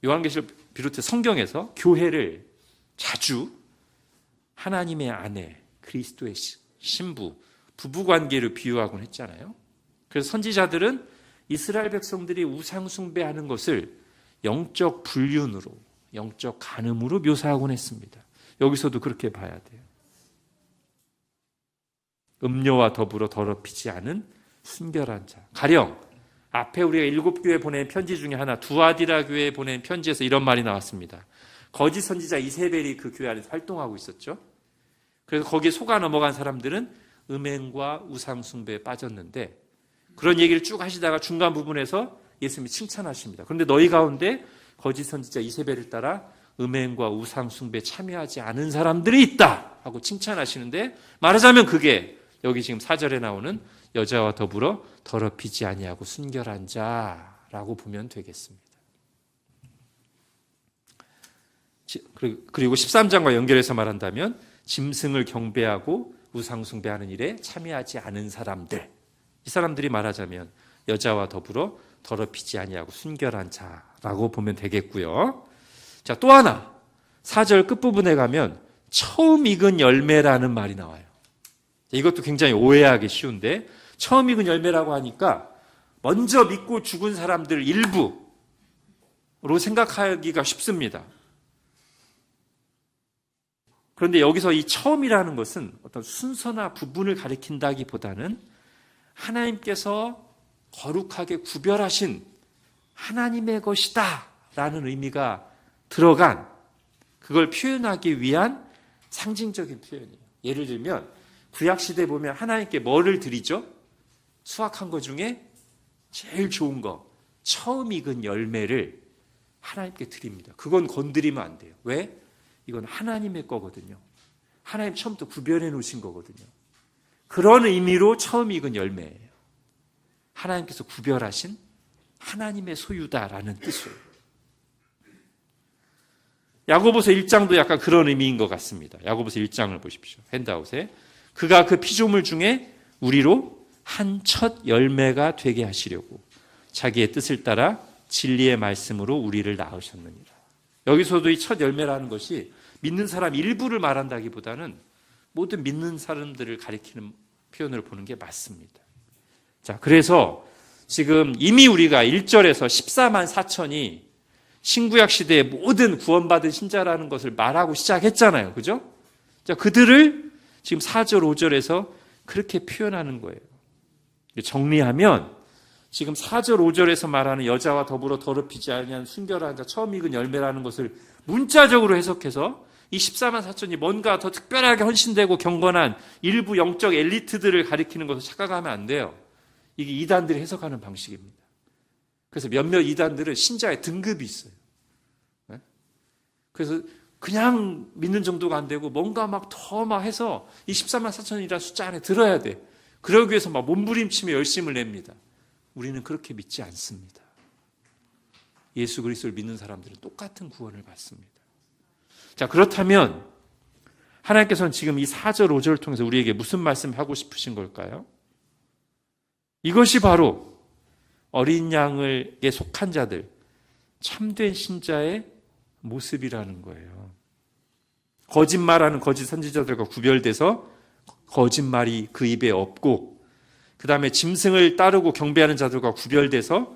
요한계시록 비롯해 성경에서 교회를 자주 하나님의 아내, 그리스도의 신부, 부부관계를 비유하곤 했잖아요. 그래서 선지자들은 이스라엘 백성들이 우상 숭배하는 것을 영적 불륜으로, 영적 간음으로 묘사하곤 했습니다. 여기서도 그렇게 봐야 돼요. 음료와 더불어 더럽히지 않은 순결한 자. 가령 앞에 우리가 7교회 보낸 편지 중에 하나, 두아디라 교회에 보낸 편지에서 이런 말이 나왔습니다. 거짓 선지자 이세벨이 그 교회 안에서 활동하고 있었죠. 그래서 거기에 속아 넘어간 사람들은 음행과 우상 숭배에 빠졌는데 그런 얘기를 쭉 하시다가 중간 부분에서 예수님이 칭찬하십니다. 그런데 너희 가운데 거짓 선지자 이세벨을 따라 음행과 우상 숭배에 참여하지 않은 사람들이 있다 하고 칭찬하시는데, 말하자면 그게 여기 지금 4절에 나오는 여자와 더불어 더럽히지 아니하고 순결한 자라고 보면 되겠습니다. 그리고 13장과 연결해서 말한다면 짐승을 경배하고 우상 숭배하는 일에 참여하지 않은 사람들, 이 사람들이 말하자면 여자와 더불어 더럽히지 아니하고 순결한 자라고 보면 되겠고요. 자, 또 하나 4절 끝부분에 가면 처음 익은 열매라는 말이 나와요. 이것도 굉장히 오해하기 쉬운데, 처음 익은 열매라고 하니까 먼저 믿고 죽은 사람들 일부로 생각하기가 쉽습니다. 그런데 여기서 이 처음이라는 것은 어떤 순서나 부분을 가리킨다기보다는 하나님께서 거룩하게 구별하신 하나님의 것이다 라는 의미가 들어간, 그걸 표현하기 위한 상징적인 표현이에요. 예를 들면 구약시대에 보면 하나님께 뭐를 드리죠? 수확한 것 중에 제일 좋은 거, 처음 익은 열매를 하나님께 드립니다. 그건 건드리면 안 돼요. 왜? 이건 하나님의 거거든요. 하나님 처음부터 구별해 놓으신 거거든요. 그런 의미로 처음 익은 열매예요. 하나님께서 구별하신 하나님의 소유다라는 뜻으로. 야고보서 1장도 약간 그런 의미인 것 같습니다. 야고보서 1장을 보십시오. 핸드아웃에. 그가 그 피조물 중에 우리로 한 첫 열매가 되게 하시려고 자기의 뜻을 따라 진리의 말씀으로 우리를 낳으셨느니라. 여기서도 이 첫 열매라는 것이 믿는 사람 일부를 말한다기보다는 모든 믿는 사람들을 가리키는 표현으로 보는 게 맞습니다. 자, 그래서 지금 이미 우리가 1절에서 14만 4천이 신구약 시대의 모든 구원받은 신자라는 것을 말하고 시작했잖아요. 그죠? 자, 그들을 지금 4절, 5절에서 그렇게 표현하는 거예요. 정리하면 지금 4절, 5절에서 말하는 여자와 더불어 더럽히지 아니한 순결한 자, 처음 익은 열매라는 것을 문자적으로 해석해서 이 14만 4천이 뭔가 더 특별하게 헌신되고 경건한 일부 영적 엘리트들을 가리키는 것을 착각하면 안 돼요. 이게 이단들이 해석하는 방식입니다. 그래서 몇몇 이단들은 신자의 등급이 있어요. 그래서 그냥 믿는 정도가 안 되고 뭔가 막 더 막 해서 이 14만 4천이라는 숫자 안에 들어야 돼. 그러기 위해서 막 몸부림치며 열심을 냅니다. 우리는 그렇게 믿지 않습니다. 예수 그리스도를 믿는 사람들은 똑같은 구원을 받습니다. 자, 그렇다면 하나님께서는 지금 이 4절, 5절을 통해서 우리에게 무슨 말씀을 하고 싶으신 걸까요? 이것이 바로 어린 양에게 속한 자들, 참된 신자의 모습이라는 거예요. 거짓말하는 거짓 선지자들과 구별돼서 거짓말이 그 입에 없고, 그 다음에 짐승을 따르고 경배하는 자들과 구별돼서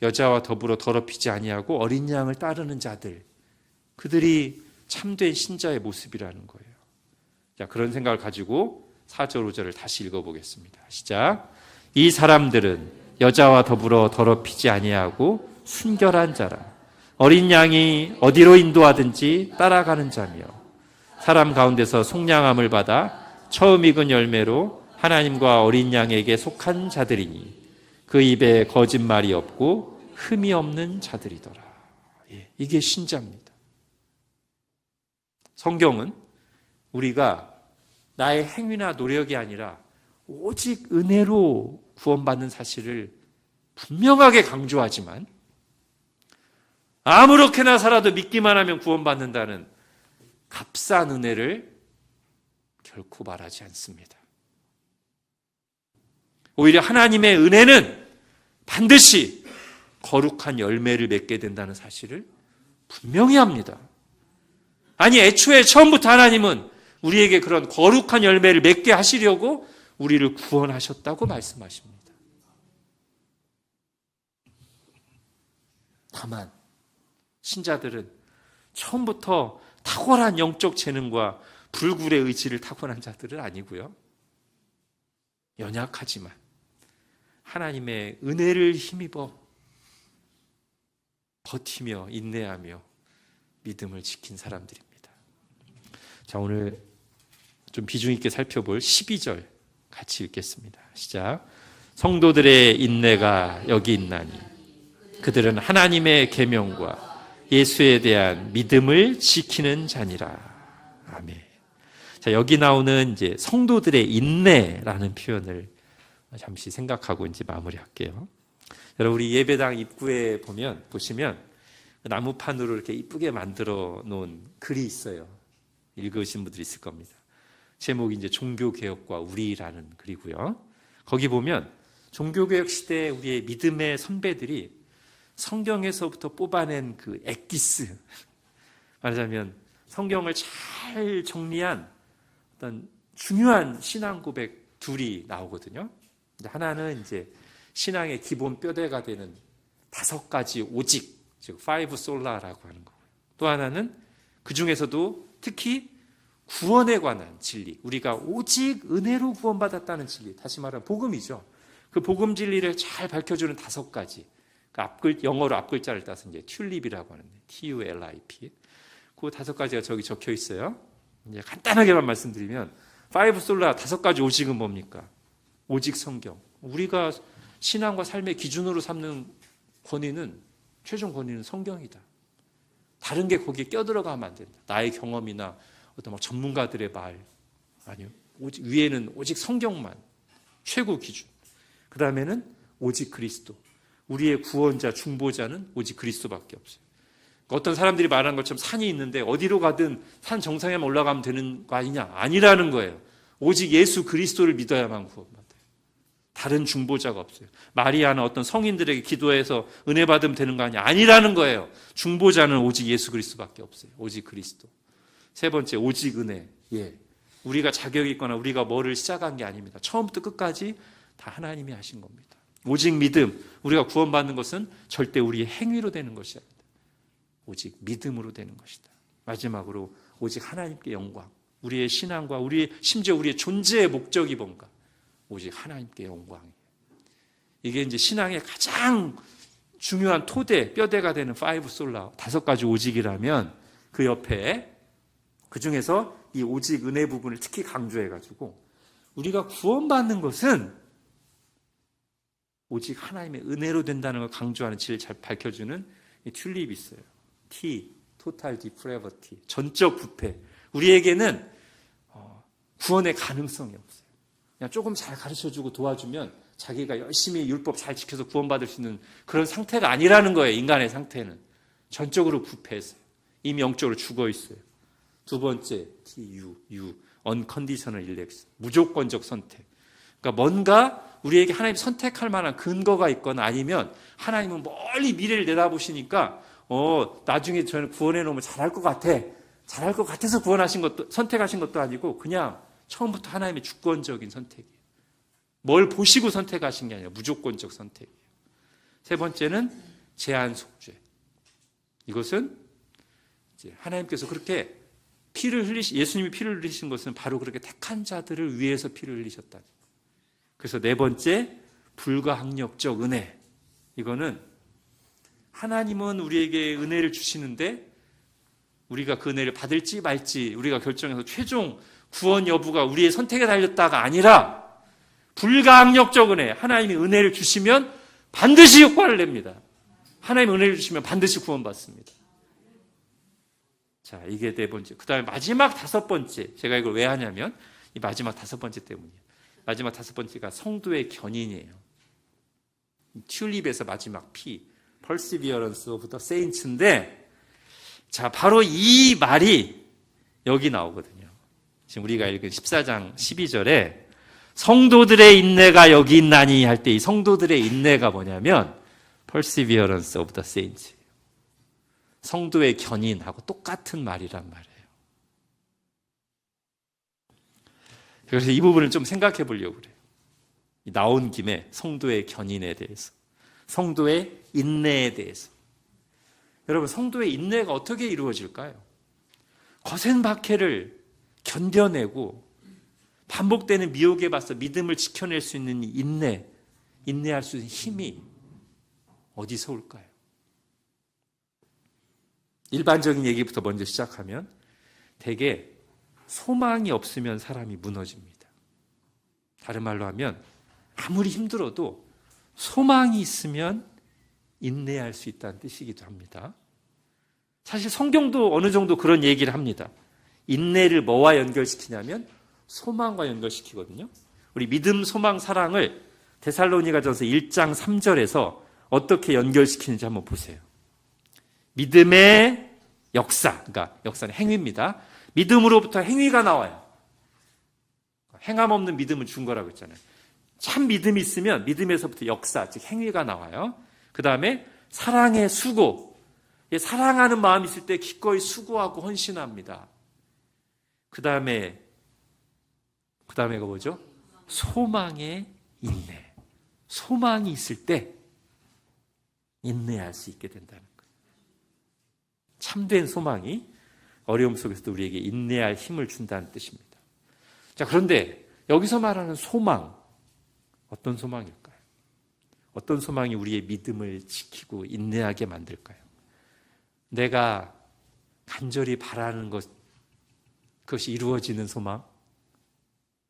여자와 더불어 더럽히지 아니하고 어린 양을 따르는 자들, 그들이 참된 신자의 모습이라는 거예요. 자, 그런 생각을 가지고 4절, 5절을 다시 읽어보겠습니다. 시작. 이 사람들은 여자와 더불어 더럽히지 아니하고 순결한 자라. 어린 양이 어디로 인도하든지 따라가는 자며 사람 가운데서 속량함을 받아 처음 익은 열매로 하나님과 어린 양에게 속한 자들이니 그 입에 거짓말이 없고 흠이 없는 자들이더라. 이게 신자입니다. 성경은 우리가 나의 행위나 노력이 아니라 오직 은혜로 구원받는 사실을 분명하게 강조하지만 아무렇게나 살아도 믿기만 하면 구원받는다는 값싼 은혜를 결코 말하지 않습니다. 오히려 하나님의 은혜는 반드시 거룩한 열매를 맺게 된다는 사실을 분명히 합니다. 아니, 애초에 처음부터 하나님은 우리에게 그런 거룩한 열매를 맺게 하시려고 우리를 구원하셨다고 말씀하십니다. 다만 신자들은 처음부터 탁월한 영적 재능과 불굴의 의지를 타고난 자들은 아니고요. 연약하지만 하나님의 은혜를 힘입어 버티며 인내하며 믿음을 지킨 사람들입니다. 자, 오늘 좀 비중 있게 살펴볼 12절 같이 읽겠습니다. 시작. 성도들의 인내가 여기 있나니 그들은 하나님의 계명과 예수에 대한 믿음을 지키는 자니라. 아멘. 자, 여기 나오는 이제 성도들의 인내라는 표현을 잠시 생각하고 이제 마무리할게요. 여러분, 우리 예배당 입구에 보시면 나무판으로 이렇게 이쁘게 만들어 놓은 글이 있어요. 읽으신 분들이 있을 겁니다. 제목이 이제 종교개혁과 우리라는 글이고요. 거기 보면 종교개혁 시대에 우리의 믿음의 선배들이 성경에서부터 뽑아낸 그 엑기스, 말하자면 성경을 잘 정리한 어떤 중요한 신앙 고백 둘이 나오거든요. 하나는 이제 신앙의 기본 뼈대가 되는 5가지 오직, 즉 5 솔라라고 하는 거고요. 또 하나는 그 중에서도 특히 구원에 관한 진리, 우리가 오직 은혜로 구원받았다는 진리, 다시 말하면 복음이죠. 그 복음 진리를 잘 밝혀주는 5가지. 영어로 앞글자를 따서 이제 튤립이라고 하는데 TULIP. 그 5가지가 저기 적혀 있어요. 이제 간단하게만 말씀드리면 5 솔라 5가지 오직은 뭡니까? 오직 성경. 우리가 신앙과 삶의 기준으로 삼는 권위는, 최종 권위는 성경이다. 다른 게 거기에 껴들어가면 안 된다. 나의 경험이나 어떤 막 전문가들의 말, 아니요. 오직 위에는 오직 성경만 최고 기준. 그 다음에는 오직 그리스도. 우리의 구원자, 중보자는 오직 그리스도밖에 없어요. 그러니까 어떤 사람들이 말하는 것처럼 산이 있는데 어디로 가든 산 정상에만 올라가면 되는 거 아니냐? 아니라는 거예요. 오직 예수 그리스도를 믿어야만 구원받아요. 다른 중보자가 없어요. 마리아나 어떤 성인들에게 기도해서 은혜 받으면 되는 거 아니야? 아니라는 거예요. 중보자는 오직 예수 그리스도밖에 없어요. 오직 그리스도. 3번째, 오직 은혜. 우리가 자격이 있거나 우리가 뭐를 시작한 게 아닙니다. 처음부터 끝까지 다 하나님이 하신 겁니다. 오직 믿음, 우리가 구원받는 것은 절대 우리의 행위로 되는 것이 아니다. 오직 믿음으로 되는 것이다. 마지막으로 오직 하나님께 영광. 우리의 신앙과 심지어 우리의 존재의 목적이 뭔가? 오직 하나님께 영광이에요. 이게 이제 신앙의 가장 중요한 토대, 뼈대가 되는 파이브 솔라, 5가지 오직이라면 그 옆에 그 중에서 이 오직 은혜 부분을 특히 강조해가지고 우리가 구원받는 것은 오직 하나님의 은혜로 된다는 걸 강조하는 지를 잘 밝혀주는 이 튤립이 있어요. T, 토탈 디프레버티, 전적 부패. 우리에게는 구원의 가능성이 없어요. 그냥 조금 잘 가르쳐주고 도와주면 자기가 열심히 율법 잘 지켜서 구원받을 수 있는 그런 상태가 아니라는 거예요. 인간의 상태는. 전적으로 부패했어요. 이미 영적으로 죽어 있어요. 두 번째, TU, unconditional election, 무조건적 선택. 그러니까 뭔가 우리에게 하나님 선택할 만한 근거가 있거나 아니면 하나님은 멀리 미래를 내다보시니까 나중에 저는 구원해 놓으면 잘할 것 같아. 잘할 것 같아서 선택하신 것도 아니고 그냥 처음부터 하나님의 주권적인 선택이에요. 뭘 보시고 선택하신 게 아니라 무조건적 선택이에요. 세 번째는 제한 속죄. 이것은 이제 하나님께서 그렇게 예수님이 피를 흘리신 것은 바로 그렇게 택한 자들을 위해서 피를 흘리셨다. 그래서 네 번째, 불가항력적 은혜. 이거는 하나님은 우리에게 은혜를 주시는데 우리가 그 은혜를 받을지 말지 우리가 결정해서 최종 구원 여부가 우리의 선택에 달렸다가 아니라 불가항력적 은혜. 하나님이 은혜를 주시면 반드시 효과를 냅니다. 하나님이 은혜를 주시면 반드시 구원받습니다. 자, 이게 네 번째. 그 다음에 마지막 5번째. 제가 이걸 왜 하냐면 이 마지막 5번째 때문이에요. 마지막 5번째가 성도의 견인이에요. 튤립에서 마지막 P, Perseverance of the Saints인데, 자, 바로 이 말이 여기 나오거든요. 지금 우리가 읽은 14장 12절에 성도들의 인내가 여기 있나니 할 때 이 성도들의 인내가 뭐냐면 Perseverance of the Saints. 성도의 견인하고 똑같은 말이란 말이에요. 그래서 이 부분을 좀 생각해 보려고 그래요. 나온 김에 성도의 견인에 대해서, 성도의 인내에 대해서. 여러분, 성도의 인내가 어떻게 이루어질까요? 거센 박해를 견뎌내고 반복되는 미혹에 맞서 믿음을 지켜낼 수 있는 인내할 수 있는 힘이 어디서 올까요? 일반적인 얘기부터 먼저 시작하면 대개 소망이 없으면 사람이 무너집니다. 다른 말로 하면 아무리 힘들어도 소망이 있으면 인내할 수 있다는 뜻이기도 합니다. 사실 성경도 어느 정도 그런 얘기를 합니다. 인내를 뭐와 연결시키냐면 소망과 연결시키거든요. 우리 믿음, 소망, 사랑을 데살로니가전서 1장 3절에서 어떻게 연결시키는지 한번 보세요. 믿음의 역사, 그러니까 역사는 행위입니다. 믿음으로부터 행위가 나와요. 행함 없는 믿음은 준 거라고 했잖아요. 참 믿음이 있으면 믿음에서부터 역사, 즉 행위가 나와요. 그 다음에 사랑의 수고, 사랑하는 마음이 있을 때 기꺼이 수고하고 헌신합니다. 그 다음에가 뭐죠? 소망의 인내. 소망이 있을 때 인내할 수 있게 된다는 거예요. 참된 소망이 어려움 속에서도 우리에게 인내할 힘을 준다는 뜻입니다. 자, 그런데 여기서 말하는 소망, 어떤 소망일까요? 어떤 소망이 우리의 믿음을 지키고 인내하게 만들까요? 내가 간절히 바라는 그것이 이루어지는 소망?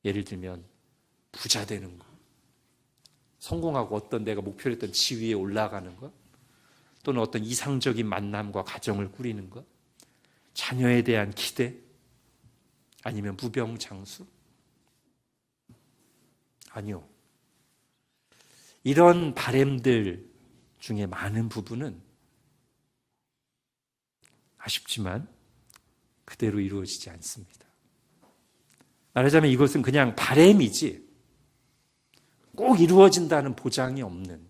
예를 들면 부자 되는 것, 성공하고 어떤 내가 목표로 했던 지위에 올라가는 것, 또는 어떤 이상적인 만남과 가정을 꾸리는 것, 자녀에 대한 기대, 아니면 무병장수? 아니요. 이런 바램들 중에 많은 부분은 아쉽지만 그대로 이루어지지 않습니다. 말하자면 이것은 그냥 바램이지 꼭 이루어진다는 보장이 없는,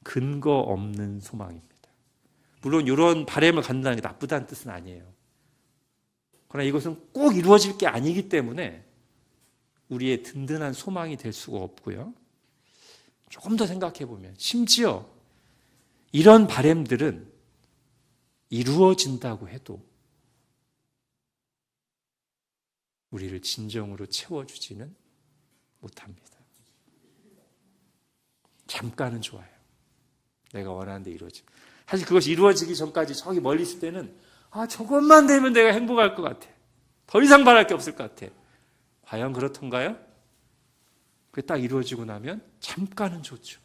근거 없는 소망입니다. 물론 이런 바램을 갖는다는 게 나쁘다는 뜻은 아니에요. 그러나 이것은 꼭 이루어질 게 아니기 때문에 우리의 든든한 소망이 될 수가 없고요. 조금 더 생각해 보면 심지어 이런 바램들은 이루어진다고 해도 우리를 진정으로 채워주지는 못합니다. 잠깐은 좋아요. 내가 원하는 데 이루어지면. 사실 그것이 이루어지기 전까지 저기 멀리 있을 때는 저것만 되면 내가 행복할 것 같아. 더 이상 바랄 게 없을 것 같아. 과연 그렇던가요? 그게 딱 이루어지고 나면 잠깐은 좋죠.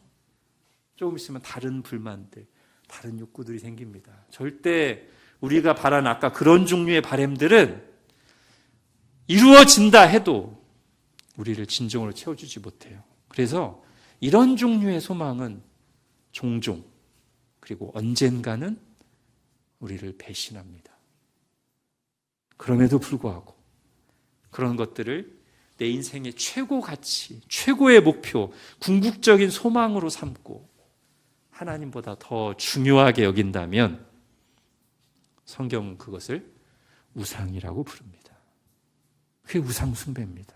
조금 있으면 다른 불만들, 다른 욕구들이 생깁니다. 절대 우리가 바란 아까 그런 종류의 바램들은 이루어진다 해도 우리를 진정으로 채워주지 못해요. 그래서 이런 종류의 소망은 종종 그리고 언젠가는 우리를 배신합니다. 그럼에도 불구하고 그런 것들을 내 인생의 최고 가치, 최고의 목표, 궁극적인 소망으로 삼고 하나님보다 더 중요하게 여긴다면 성경은 그것을 우상이라고 부릅니다. 그게 우상숭배입니다.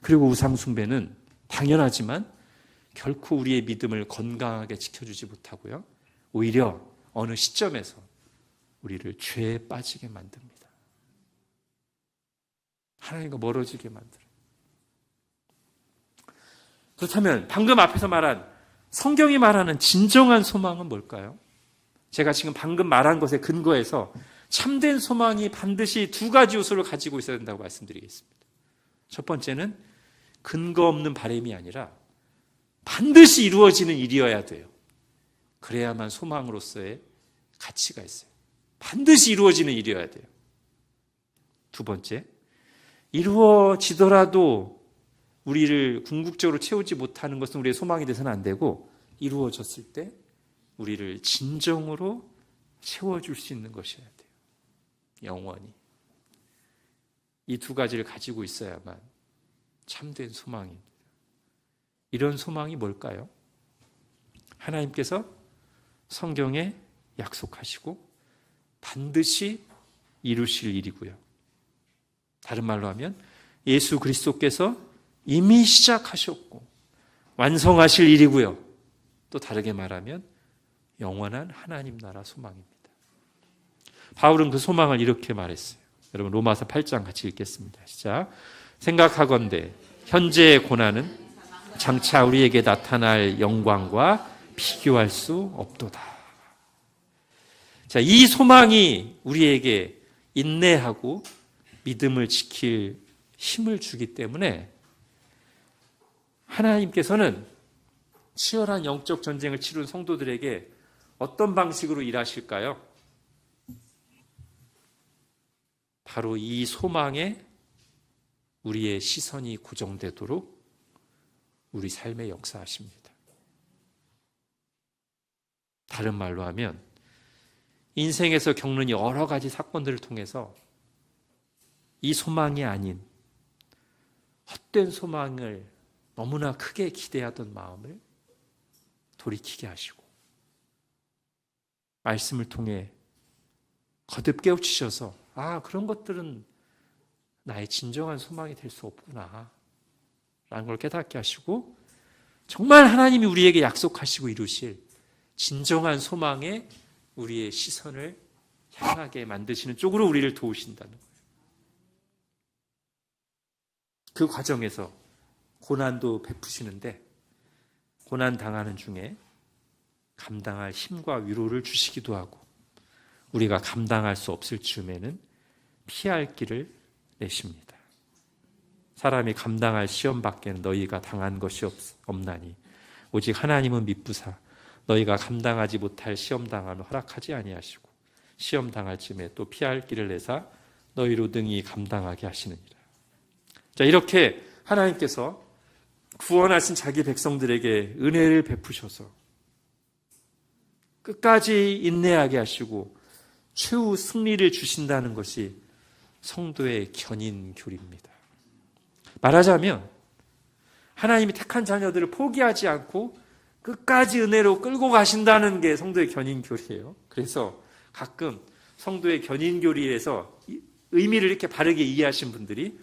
그리고 우상숭배는 당연하지만 결코 우리의 믿음을 건강하게 지켜주지 못하고요. 오히려 어느 시점에서 우리를 죄에 빠지게 만듭니다. 하나님과 멀어지게 만들어요. 그렇다면 방금 앞에서 말한 성경이 말하는 진정한 소망은 뭘까요? 제가 지금 방금 말한 것에 근거해서 참된 소망이 반드시 두 가지 요소를 가지고 있어야 된다고 말씀드리겠습니다. 첫 번째는 근거 없는 바람이 아니라 반드시 이루어지는 일이어야 돼요. 그래야만 소망으로서의 가치가 있어요. 반드시 이루어지는 일이어야 돼요. 두 번째, 이루어지더라도 우리를 궁극적으로 채우지 못하는 것은 우리의 소망이 돼서는 안 되고 이루어졌을 때 우리를 진정으로 채워줄 수 있는 것이어야 돼요. 영원히. 이 두 가지를 가지고 있어야만 참된 소망입니다. 이런 소망이 뭘까요? 하나님께서 성경에 약속하시고 반드시 이루실 일이고요. 다른 말로 하면 예수 그리스도께서 이미 시작하셨고 완성하실 일이고요. 또 다르게 말하면 영원한 하나님 나라 소망입니다. 바울은 그 소망을 이렇게 말했어요. 여러분 로마서 8장 같이 읽겠습니다. 시작. 생각하건대 현재의 고난은 장차 우리에게 나타날 영광과 비교할 수 없도다. 자, 이 소망이 우리에게 인내하고 믿음을 지킬 힘을 주기 때문에 하나님께서는 치열한 영적 전쟁을 치룬 성도들에게 어떤 방식으로 일하실까요? 바로 이 소망에 우리의 시선이 고정되도록 우리 삶에 역사하십니다. 다른 말로 하면 인생에서 겪는 여러 가지 사건들을 통해서 이 소망이 아닌 헛된 소망을 너무나 크게 기대하던 마음을 돌이키게 하시고 말씀을 통해 거듭 깨우치셔서 그런 것들은 나의 진정한 소망이 될 수 없구나 라는 걸 깨닫게 하시고 정말 하나님이 우리에게 약속하시고 이루실 진정한 소망에 우리의 시선을 향하게 만드시는 쪽으로 우리를 도우신다는 거예요. 그 과정에서 고난도 베푸시는데 고난 당하는 중에 감당할 힘과 위로를 주시기도 하고 우리가 감당할 수 없을 즈음에는 피할 길을 내십니다. 사람이 감당할 시험 밖에는 너희가 당한 것이 없나니 오직 하나님은 미쁘사 너희가 감당하지 못할 시험 당함을 허락하지 아니하시고 시험 당할 즈음에 또 피할 길을 내사 너희로 능히 감당하게 하시느니라. 자, 이렇게 하나님께서 구원하신 자기 백성들에게 은혜를 베푸셔서 끝까지 인내하게 하시고 최후 승리를 주신다는 것이 성도의 견인교리입니다. 말하자면 하나님이 택한 자녀들을 포기하지 않고 끝까지 은혜로 끌고 가신다는 게 성도의 견인교리예요. 그래서 가끔 성도의 견인교리에서 의미를 이렇게 바르게 이해하신 분들이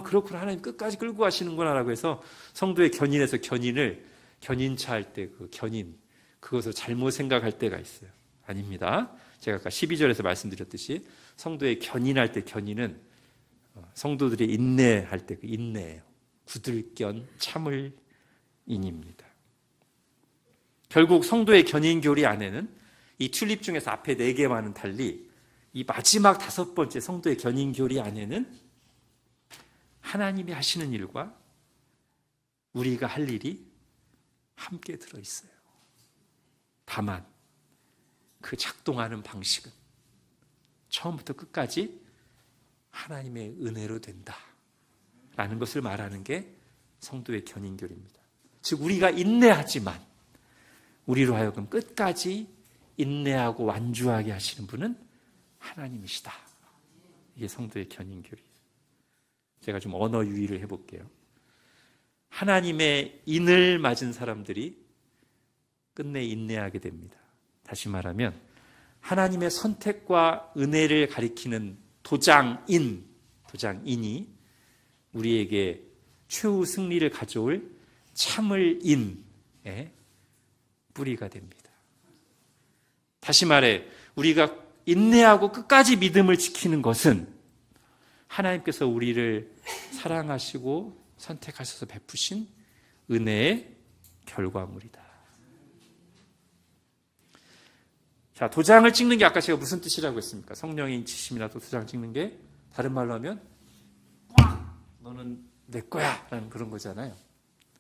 그렇구나, 하나님 끝까지 끌고 가시는구나 라고 해서 성도의 견인에서 견인차 할 때 그 견인, 그것을 잘못 생각할 때가 있어요. 아닙니다. 제가 아까 12절에서 말씀드렸듯이 성도의 견인할 때 견인은 성도들이 인내할 때 그 인내예요. 굳을견 참을 인입니다. 결국 성도의 견인교리 안에는 이 튤립 중에서 앞에 4개와는 달리 이 마지막 5번째 성도의 견인교리 안에는 하나님이 하시는 일과 우리가 할 일이 함께 들어있어요. 다만 그 작동하는 방식은 처음부터 끝까지 하나님의 은혜로 된다라는 것을 말하는 게 성도의 견인교리입니다. 즉 우리가 인내하지만 우리로 하여금 끝까지 인내하고 완주하게 하시는 분은 하나님이시다. 이게 성도의 견인교리예요. 제가 좀 언어 유희를 해볼게요. 하나님의 인을 맞은 사람들이 끝내 인내하게 됩니다. 다시 말하면 하나님의 선택과 은혜를 가리키는 도장인이 우리에게 최후 승리를 가져올 참을 인의 뿌리가 됩니다. 다시 말해 우리가 인내하고 끝까지 믿음을 지키는 것은 하나님께서 우리를 사랑하시고 선택하셔서 베푸신 은혜의 결과물이다. 자, 도장을 찍는 게 아까 제가 무슨 뜻이라고 했습니까? 성령의 인치심이라도 도장을 찍는 게 다른 말로 하면 꽉! 너는 내 거야 라는 그런 거잖아요.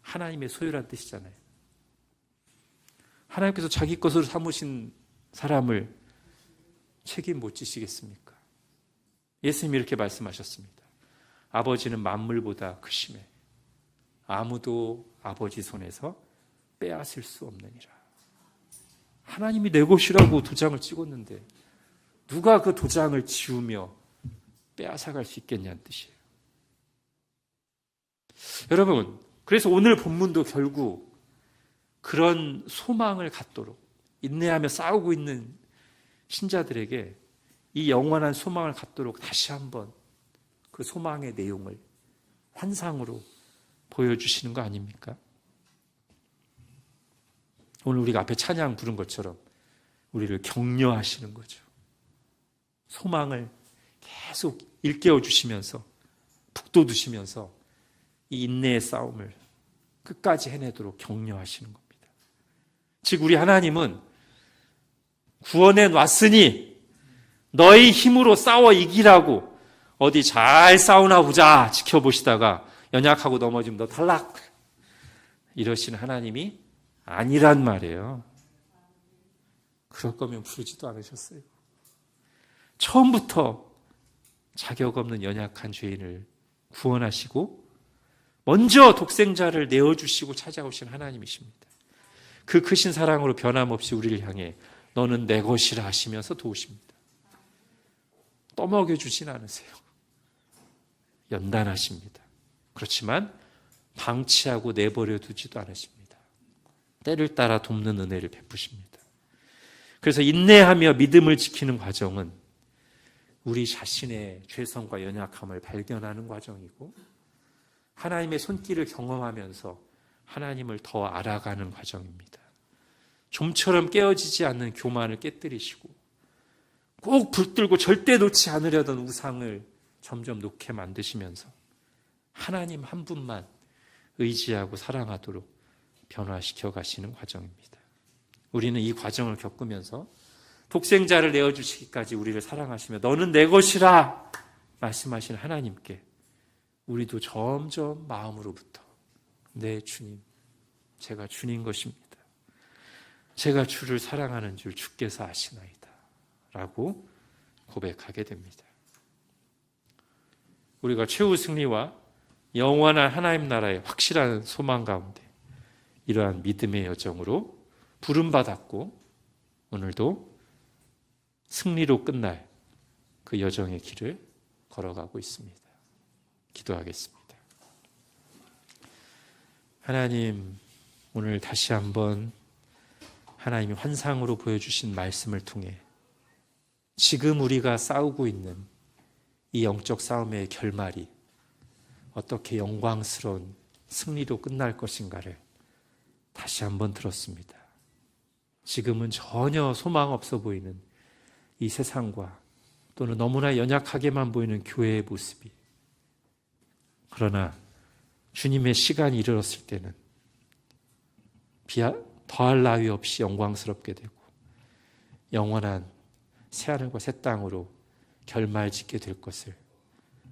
하나님의 소유란 뜻이잖아요. 하나님께서 자기 것으로 삼으신 사람을 책임 못 지시겠습니까? 예수님이 이렇게 말씀하셨습니다. 아버지는 만물보다 크심에 아무도 아버지 손에서 빼앗을 수 없느니라. 하나님이 내 것이라고 도장을 찍었는데 누가 그 도장을 지우며 빼앗아갈 수 있겠냐는 뜻이에요. 여러분, 그래서 오늘 본문도 결국 그런 소망을 갖도록 인내하며 싸우고 있는 신자들에게 이 영원한 소망을 갖도록 다시 한번 그 소망의 내용을 환상으로 보여주시는 거 아닙니까? 오늘 우리가 앞에 찬양 부른 것처럼 우리를 격려하시는 거죠. 소망을 계속 일깨워 주시면서 북돋우시면서 이 인내의 싸움을 끝까지 해내도록 격려하시는 겁니다. 즉 우리 하나님은 구원해 놨으니 너희 힘으로 싸워 이기라고 어디 잘 싸우나 보자 지켜보시다가 연약하고 넘어지면 너 탈락 이러시는 하나님이 아니란 말이에요. 그럴 거면 부르지도 않으셨어요. 처음부터 자격 없는 연약한 죄인을 구원하시고 먼저 독생자를 내어주시고 찾아오신 하나님이십니다. 그 크신 사랑으로 변함없이 우리를 향해 너는 내 것이라 하시면서 도우십니다. 떠먹여주진 않으세요. 연단하십니다. 그렇지만 방치하고 내버려 두지도 않으십니다. 때를 따라 돕는 은혜를 베푸십니다. 그래서 인내하며 믿음을 지키는 과정은 우리 자신의 죄성과 연약함을 발견하는 과정이고 하나님의 손길을 경험하면서 하나님을 더 알아가는 과정입니다. 좀처럼 깨어지지 않는 교만을 깨뜨리시고 꼭 붙들고 절대 놓지 않으려던 우상을 점점 놓게 만드시면서 하나님 한 분만 의지하고 사랑하도록 변화시켜 가시는 과정입니다. 우리는 이 과정을 겪으면서 독생자를 내어주시기까지 우리를 사랑하시며 너는 내 것이라 말씀하신 하나님께 우리도 점점 마음으로부터 네 주님, 제가 주님 것입니다. 제가 주를 사랑하는 줄 주께서 아시나이다 라고 고백하게 됩니다. 우리가 최후 승리와 영원한 하나님 나라의 확실한 소망 가운데 이러한 믿음의 여정으로 부름받았고 오늘도 승리로 끝날 그 여정의 길을 걸어가고 있습니다. 기도하겠습니다. 하나님, 오늘 다시 한번 하나님이 환상으로 보여주신 말씀을 통해 지금 우리가 싸우고 있는 이 영적 싸움의 결말이 어떻게 영광스러운 승리로 끝날 것인가를 다시 한번 들었습니다. 지금은 전혀 소망 없어 보이는 이 세상과 또는 너무나 연약하게만 보이는 교회의 모습이 그러나 주님의 시간이 이르렀을 때는 더할 나위 없이 영광스럽게 되고 영원한 새하늘과 새 땅으로 결말짓게 될 것을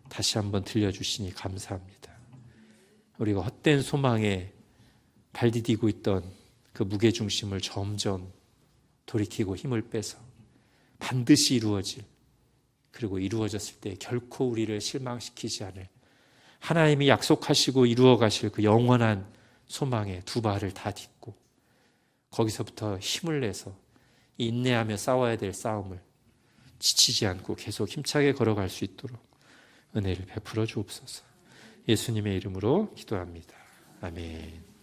다시 한번 들려주시니 감사합니다. 우리가 헛된 소망에 발디디고 있던 그 무게중심을 점점 돌이키고 힘을 빼서 반드시 이루어질, 그리고 이루어졌을 때 결코 우리를 실망시키지 않을 하나님이 약속하시고 이루어 가실 그 영원한 소망에 두 발을 다 딛고 거기서부터 힘을 내서 인내하며 싸워야 될 싸움을 지치지 않고 계속 힘차게 걸어갈 수 있도록 은혜를 베풀어 주옵소서. 예수님의 이름으로 기도합니다. 아멘.